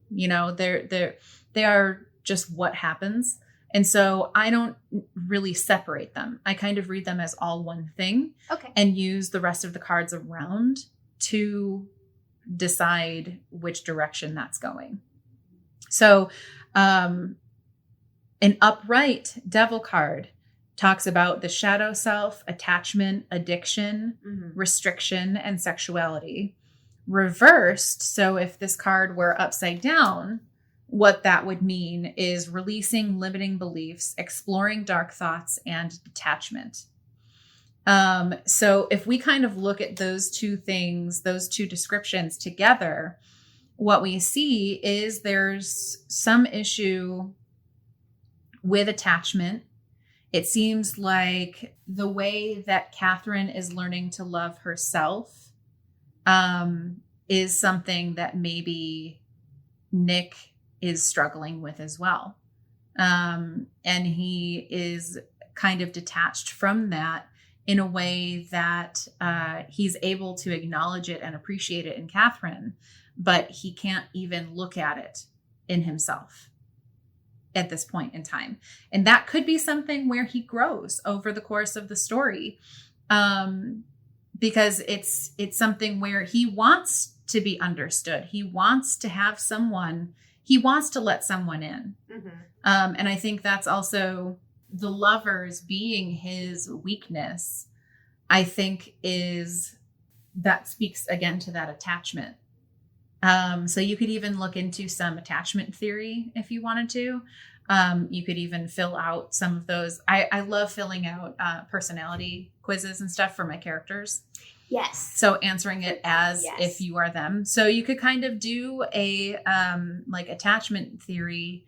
They are just what happens. And so I don't really separate them. I kind of read them as all one thing, and use the rest of the cards around to decide which direction that's going. So an upright Devil card talks about the shadow self, attachment, addiction, restriction, and sexuality. Reversed, so if this card were upside down, what that would mean is releasing limiting beliefs, exploring dark thoughts, and detachment. So if we kind of look at those two things, those two descriptions together, what we see is there's some issue with attachment. It seems like the way that Catherine is learning to love herself is something that maybe Nick is struggling with as well. And he is kind of detached from that in a way that he's able to acknowledge it and appreciate it in Catherine, but he can't even look at it in himself at this point in time. And that could be something where he grows over the course of the story, because it's something where he wants to be understood. He wants to have someone. He wants to let someone in. And I think that's also the lovers being his weakness, I think that speaks again to that attachment. So you could even look into some attachment theory if you wanted to. You could even fill out some of those. I love filling out personality quizzes and stuff for my characters. Yes. So answering it as if you are them. So you could kind of do a like attachment theory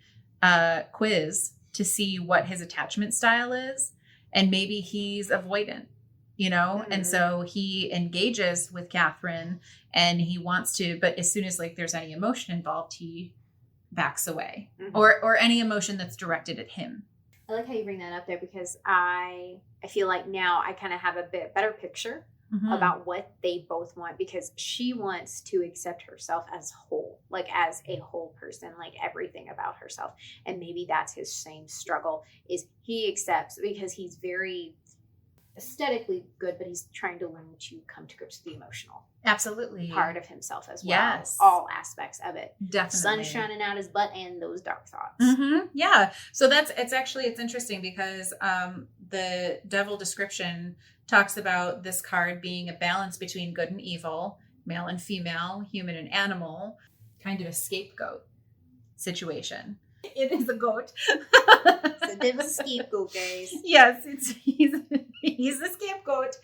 quiz to see what his attachment style is. And maybe he's avoidant, and so he engages with Catherine and he wants to, but as soon as there's any emotion involved, he backs away or any emotion that's directed at him. I like how you bring that up there because I feel like now I kind of have a bit better picture about what they both want, because she wants to accept herself as whole, as a whole person, everything about herself. And maybe that's his same struggle, is he accepts because he's very aesthetically good, but he's trying to learn to come to grips with the emotional part of himself as well. Yes. All aspects of it. Definitely. Sun shining out his butt and those dark thoughts. Yeah. So it's interesting because the Devil description talks about this card being a balance between good and evil, male and female, human and animal, kind of a scapegoat situation. It is a goat. It's a bit of a scapegoat, guys. Yes, he's a scapegoat.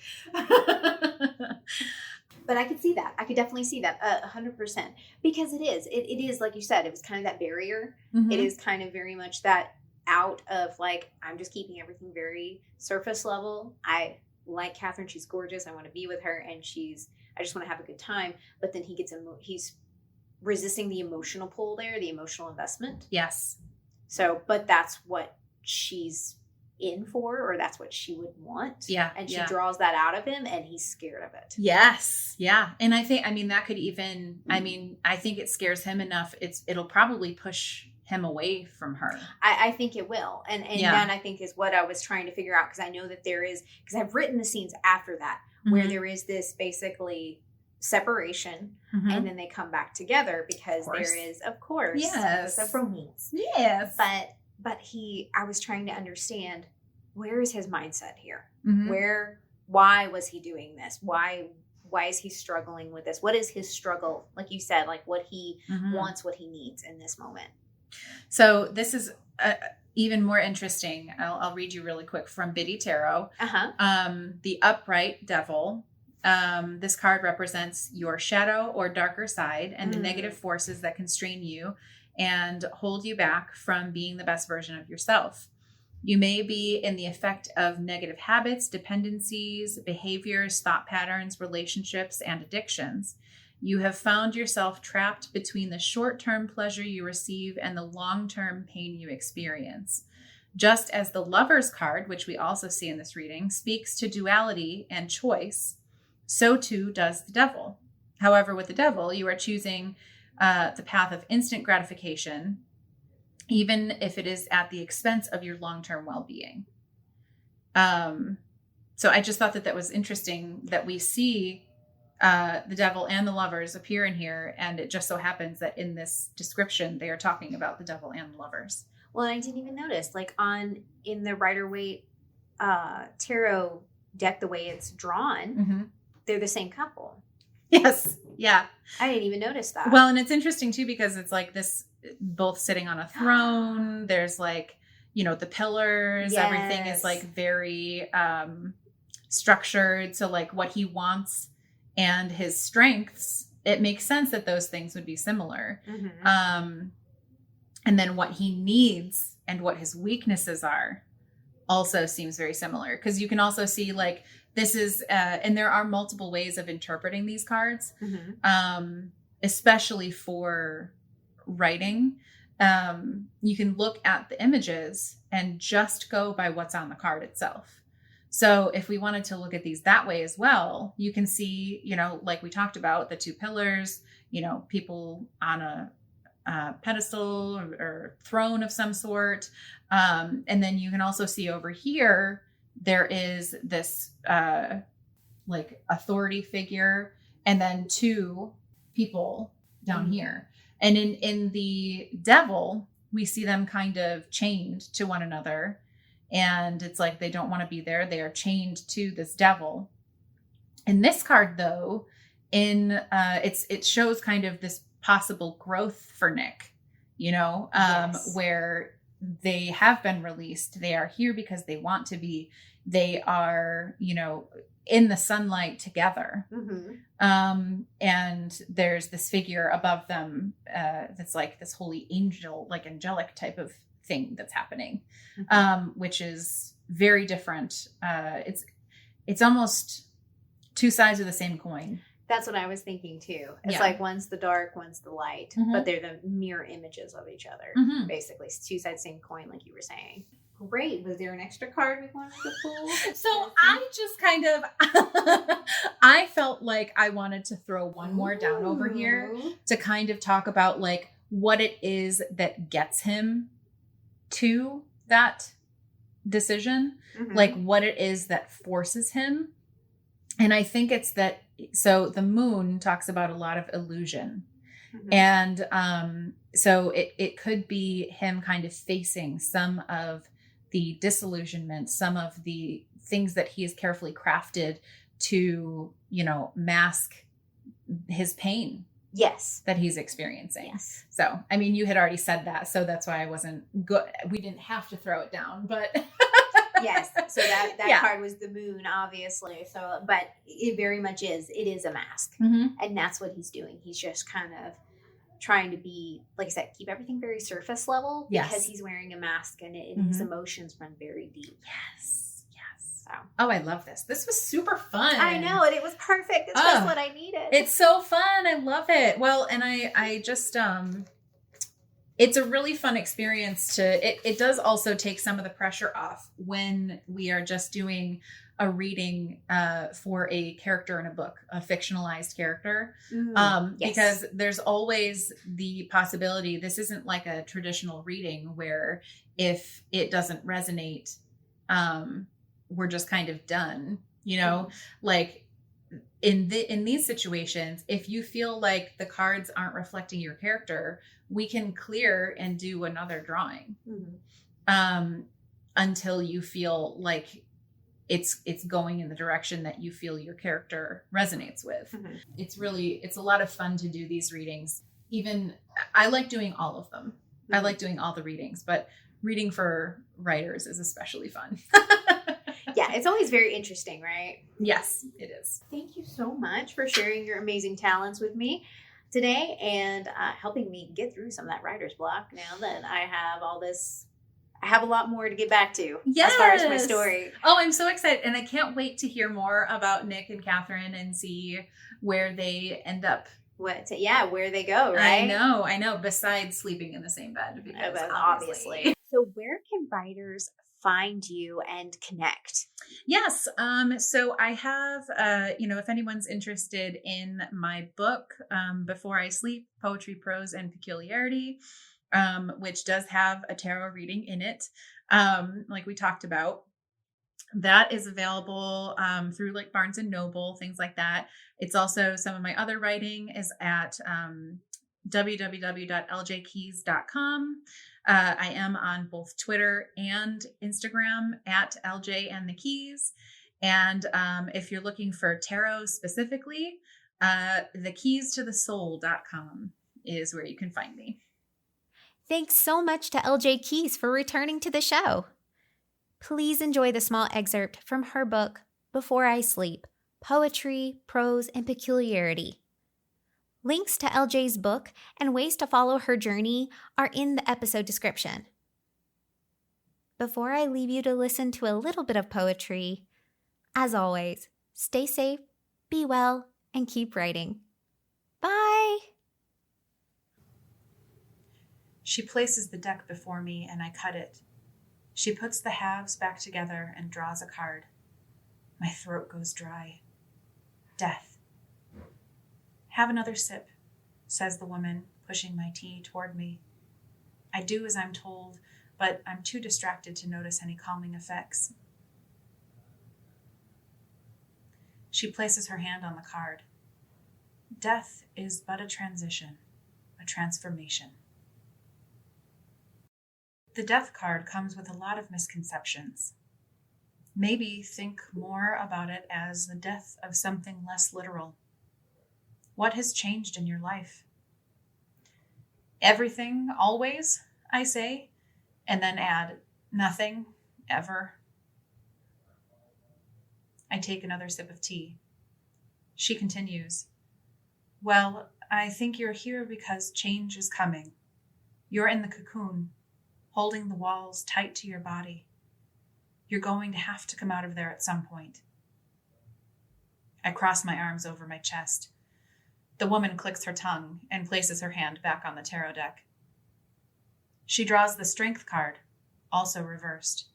But I could see that. I could definitely see that 100%, because it is like you said, it was kind of that barrier. It is kind of very much that out of I'm just keeping everything very surface level. I like Catherine. She's gorgeous. I want to be with her. And I just want to have a good time. But then he's resisting the emotional pull there, the emotional investment. Yes. So, but that's what she's in for, or that's what she would want. Yeah. And she draws that out of him and he's scared of it. Yes. Yeah. And I think that could even, I think it scares him enough. It'll probably push him away from her. I think it will. And that I think is what I was trying to figure out. Cause I know that there is, because I've written the scenes after that where there is this basically separation and then they come back together because there is, of course, a romance. Yes. But but I was trying to understand, where is his mindset here? Mm-hmm. Why was he doing this? Why is he struggling with this? What is his struggle? Like you said, like what he wants, what he needs in this moment. So this is even more interesting. I'll read you really quick from Biddy Tarot. The upright devil. This card represents your shadow or darker side and the negative forces that constrain you and hold you back from being the best version of yourself. You may be in the effect of negative habits, dependencies, behaviors, thought patterns, relationships, and addictions. You have found yourself trapped between the short-term pleasure you receive and the long-term pain you experience. Just as the Lover's card, which we also see in this reading, speaks to duality and choice, so too does the devil. However, with the devil, you are choosing the path of instant gratification, even if it is at the expense of your long-term well-being. So I just thought that was interesting that we see the devil and the lovers appear in here. And it just so happens that in this description, they are talking about the devil and the lovers. Well, I didn't even notice, like in the Rider-Waite tarot deck, the way it's drawn, they're the same couple. Yes. Yeah. I didn't even notice that. Well, and it's interesting too, because it's like this, both sitting on a throne. There's like, the pillars, everything is like very structured. So like what he wants and his strengths, it makes sense that those things would be similar. And then what he needs and what his weaknesses are also seems very similar. Because you can also see like, this is, and there are multiple ways of interpreting these cards, especially for writing. You can look at the images and just go by what's on the card itself. So if we wanted to look at these that way as well, you can see, like we talked about, the two pillars, people on a pedestal or throne of some sort. And then you can also see over here, there is this like authority figure, and then two people down here. And in the devil, we see them kind of chained to one another. And it's like they don't want to be there. They are chained to this devil. In this card, though, it shows kind of this possible growth for Nick, where they have been released. They are here because they want to be. They are, in the sunlight together. And there's this figure above them that's like this holy angel, like angelic type of thing that's happening, which is very different. It's almost two sides of the same coin. That's what I was thinking too. It's like one's the dark, one's the light, but they're the mirror images of each other. Basically, it's two sides, same coin, like you were saying. Great. Was there an extra card we wanted to pull? So I just kind of, I felt like I wanted to throw one more down over here to kind of talk about like what it is that gets him to that decision, like what it is that forces him. And I think it's that, so the moon talks about a lot of illusion. And so it could be him kind of facing some of the disillusionment, some of the things that he has carefully crafted to, mask his pain. Yes. That he's experiencing. Yes. So, I mean, you had already said that, so that's why I wasn't good. We didn't have to throw it down, but. Yes. So that card was the moon, obviously. So, but it very much is. It is a mask. And that's what he's doing. He's just kind of trying to be, like I said, keep everything very surface level because he's wearing a mask and his emotions run very deep. Yes. So. Oh, I love this. This was super fun. I know. And it was perfect. It's just what I needed. It's so fun. I love it. Well, and I just, it's a really fun experience it does also take some of the pressure off when we are just doing a reading for a character in a book, a fictionalized character. Because there's always the possibility, this isn't like a traditional reading where if it doesn't resonate, we're just kind of done, like in these situations, if you feel like the cards aren't reflecting your character, we can clear and do another drawing. until you feel like it's going in the direction that you feel your character resonates with. It's a lot of fun to do these readings. Even I like doing all of them. I like doing all the readings, but reading for writers is especially fun. Yeah, it's always very interesting, right? Yes, it is. Thank you so much for sharing your amazing talents with me today and helping me get through some of that writer's block now that I have all this. I have a lot more to get back to as far as my story. Oh, I'm so excited. And I can't wait to hear more about Nick and Catherine and see where they end up. Where they go, right? I know. Besides sleeping in the same bed, because obviously. So where can writers find you and connect? Yes. So I have, if anyone's interested in my book, Before I Sleep, Poetry, Prose, and Peculiarity, which does have a tarot reading in it, like we talked about, that is available through like Barnes and Noble, things like that. It's also some of my other writing is at www.ljkeys.com. I am on both Twitter and Instagram at LJ and the Keys. And if you're looking for tarot specifically, thekeystothesoul.com is where you can find me. Thanks so much to LJ Keys for returning to the show. Please enjoy the small excerpt from her book, Before I Sleep, Poetry, Prose, and Peculiarity. Links to LJ's book and ways to follow her journey are in the episode description. Before I leave you to listen to a little bit of poetry, as always, stay safe, be well, and keep writing. Bye! She places the deck before me and I cut it. She puts the halves back together and draws a card. My throat goes dry. Death. Have another sip, says the woman, pushing my tea toward me. I do as I'm told, but I'm too distracted to notice any calming effects. She places her hand on the card. Death is but a transition, a transformation. The death card comes with a lot of misconceptions. Maybe think more about it as the death of something less literal. What has changed in your life? Everything, always, I say, and then add, nothing, ever. I take another sip of tea. She continues, well, I think you're here because change is coming. You're in the cocoon, holding the walls tight to your body. You're going to have to come out of there at some point. I cross my arms over my chest. The woman clicks her tongue and places her hand back on the tarot deck. She draws the strength card, also reversed.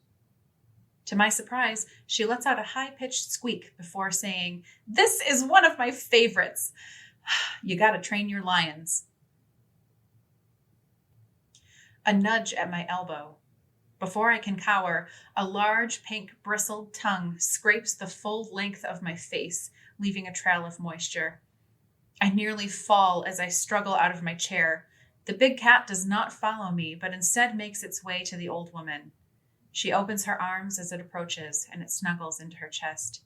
To my surprise, she lets out a high-pitched squeak before saying, "This is one of my favorites. You gotta train your lions." A nudge at my elbow. Before I can cower, a large pink bristled tongue scrapes the full length of my face, leaving a trail of moisture. I nearly fall as I struggle out of my chair. The big cat does not follow me, but instead makes its way to the old woman. She opens her arms as it approaches, and it snuggles into her chest.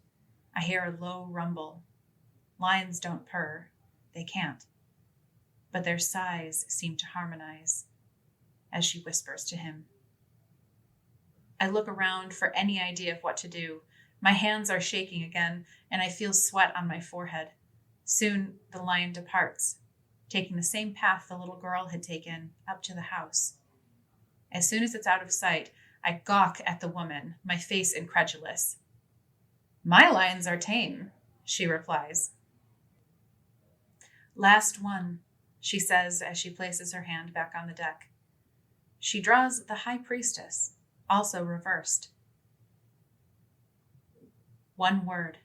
I hear a low rumble. Lions don't purr. They can't. But their sighs seem to harmonize as she whispers to him. I look around for any idea of what to do. My hands are shaking again, and I feel sweat on my forehead. Soon, the lion departs, taking the same path the little girl had taken up to the house. As soon as it's out of sight, I gawk at the woman, my face incredulous. "My lions are tame," she replies. "Last one," she says as she places her hand back on the deck. She draws the High Priestess, also reversed. One word,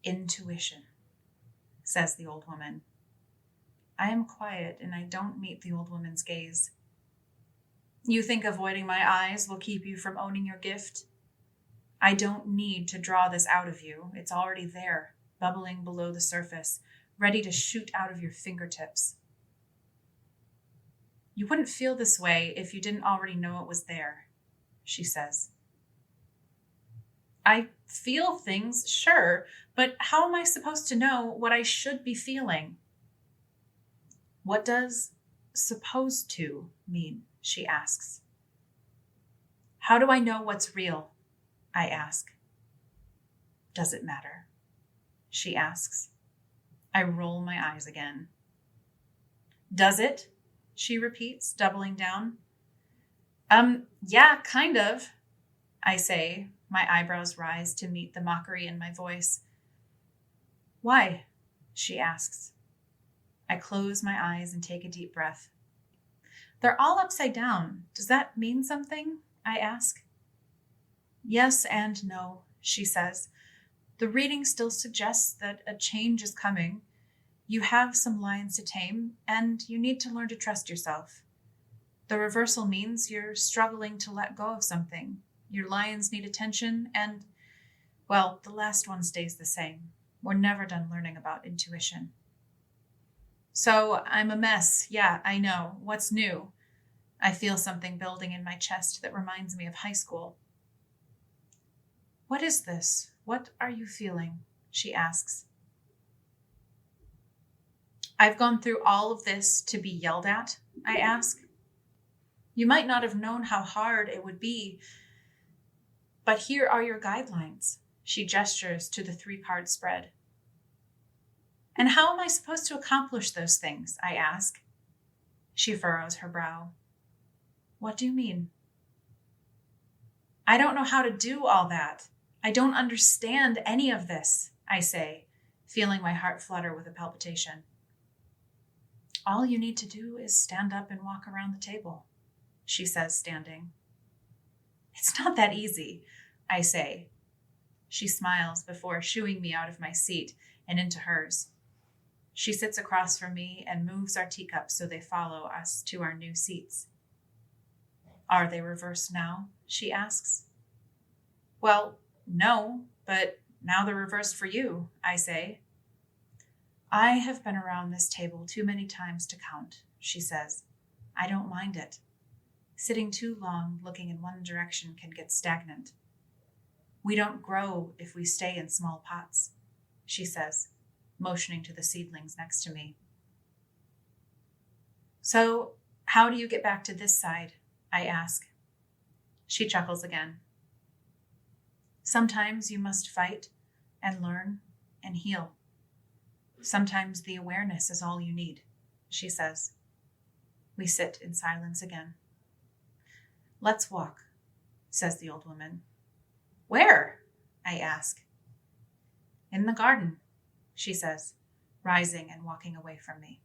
intuition, says the old woman. I am quiet and I don't meet the old woman's gaze. You think avoiding my eyes will keep you from owning your gift? I don't need to draw this out of you. It's already there, bubbling below the surface, ready to shoot out of your fingertips. You wouldn't feel this way if you didn't already know it was there. she says. I feel things, sure, but how am I supposed to know what I should be feeling? What does supposed to mean? She asks. How do I know what's real? I ask. Does it matter? She asks. I roll my eyes again. Does it? She repeats, doubling down. Yeah, kind of, I say. My eyebrows rise to meet the mockery in my voice. Why? She asks. I close my eyes and take a deep breath. They're all upside down. Does that mean something? I ask. Yes and no, she says. The reading still suggests that a change is coming. You have some lions to tame, and you need to learn to trust yourself. The reversal means you're struggling to let go of something. Your lions need attention, and, well, the last one stays the same. We're never done learning about intuition. So I'm a mess. Yeah, I know. What's new? I feel something building in my chest that reminds me of high school. What is this? What are you feeling? She asks. I've gone through all of this to be yelled at, I ask. You might not have known how hard it would be, but here are your guidelines. She gestures to the 3-card spread. And how am I supposed to accomplish those things? I ask. She furrows her brow. What do you mean? I don't know how to do all that. I don't understand any of this, I say, feeling my heart flutter with a palpitation. All you need to do is stand up and walk around the table, she says, standing. It's not that easy, I say. She smiles before shooing me out of my seat and into hers. She sits across from me and moves our teacups so they follow us to our new seats. Are they reversed now? She asks. Well, no, but now they're reversed for you, I say. I have been around this table too many times to count, she says. I don't mind it. Sitting too long looking in one direction can get stagnant. We don't grow if we stay in small pots, she says, motioning to the seedlings next to me. So, how do you get back to this side? I ask. She chuckles again. Sometimes you must fight and learn and heal. Sometimes the awareness is all you need, she says. We sit in silence again. Let's walk, says the old woman. Where? I ask. In the garden, she says, rising and walking away from me.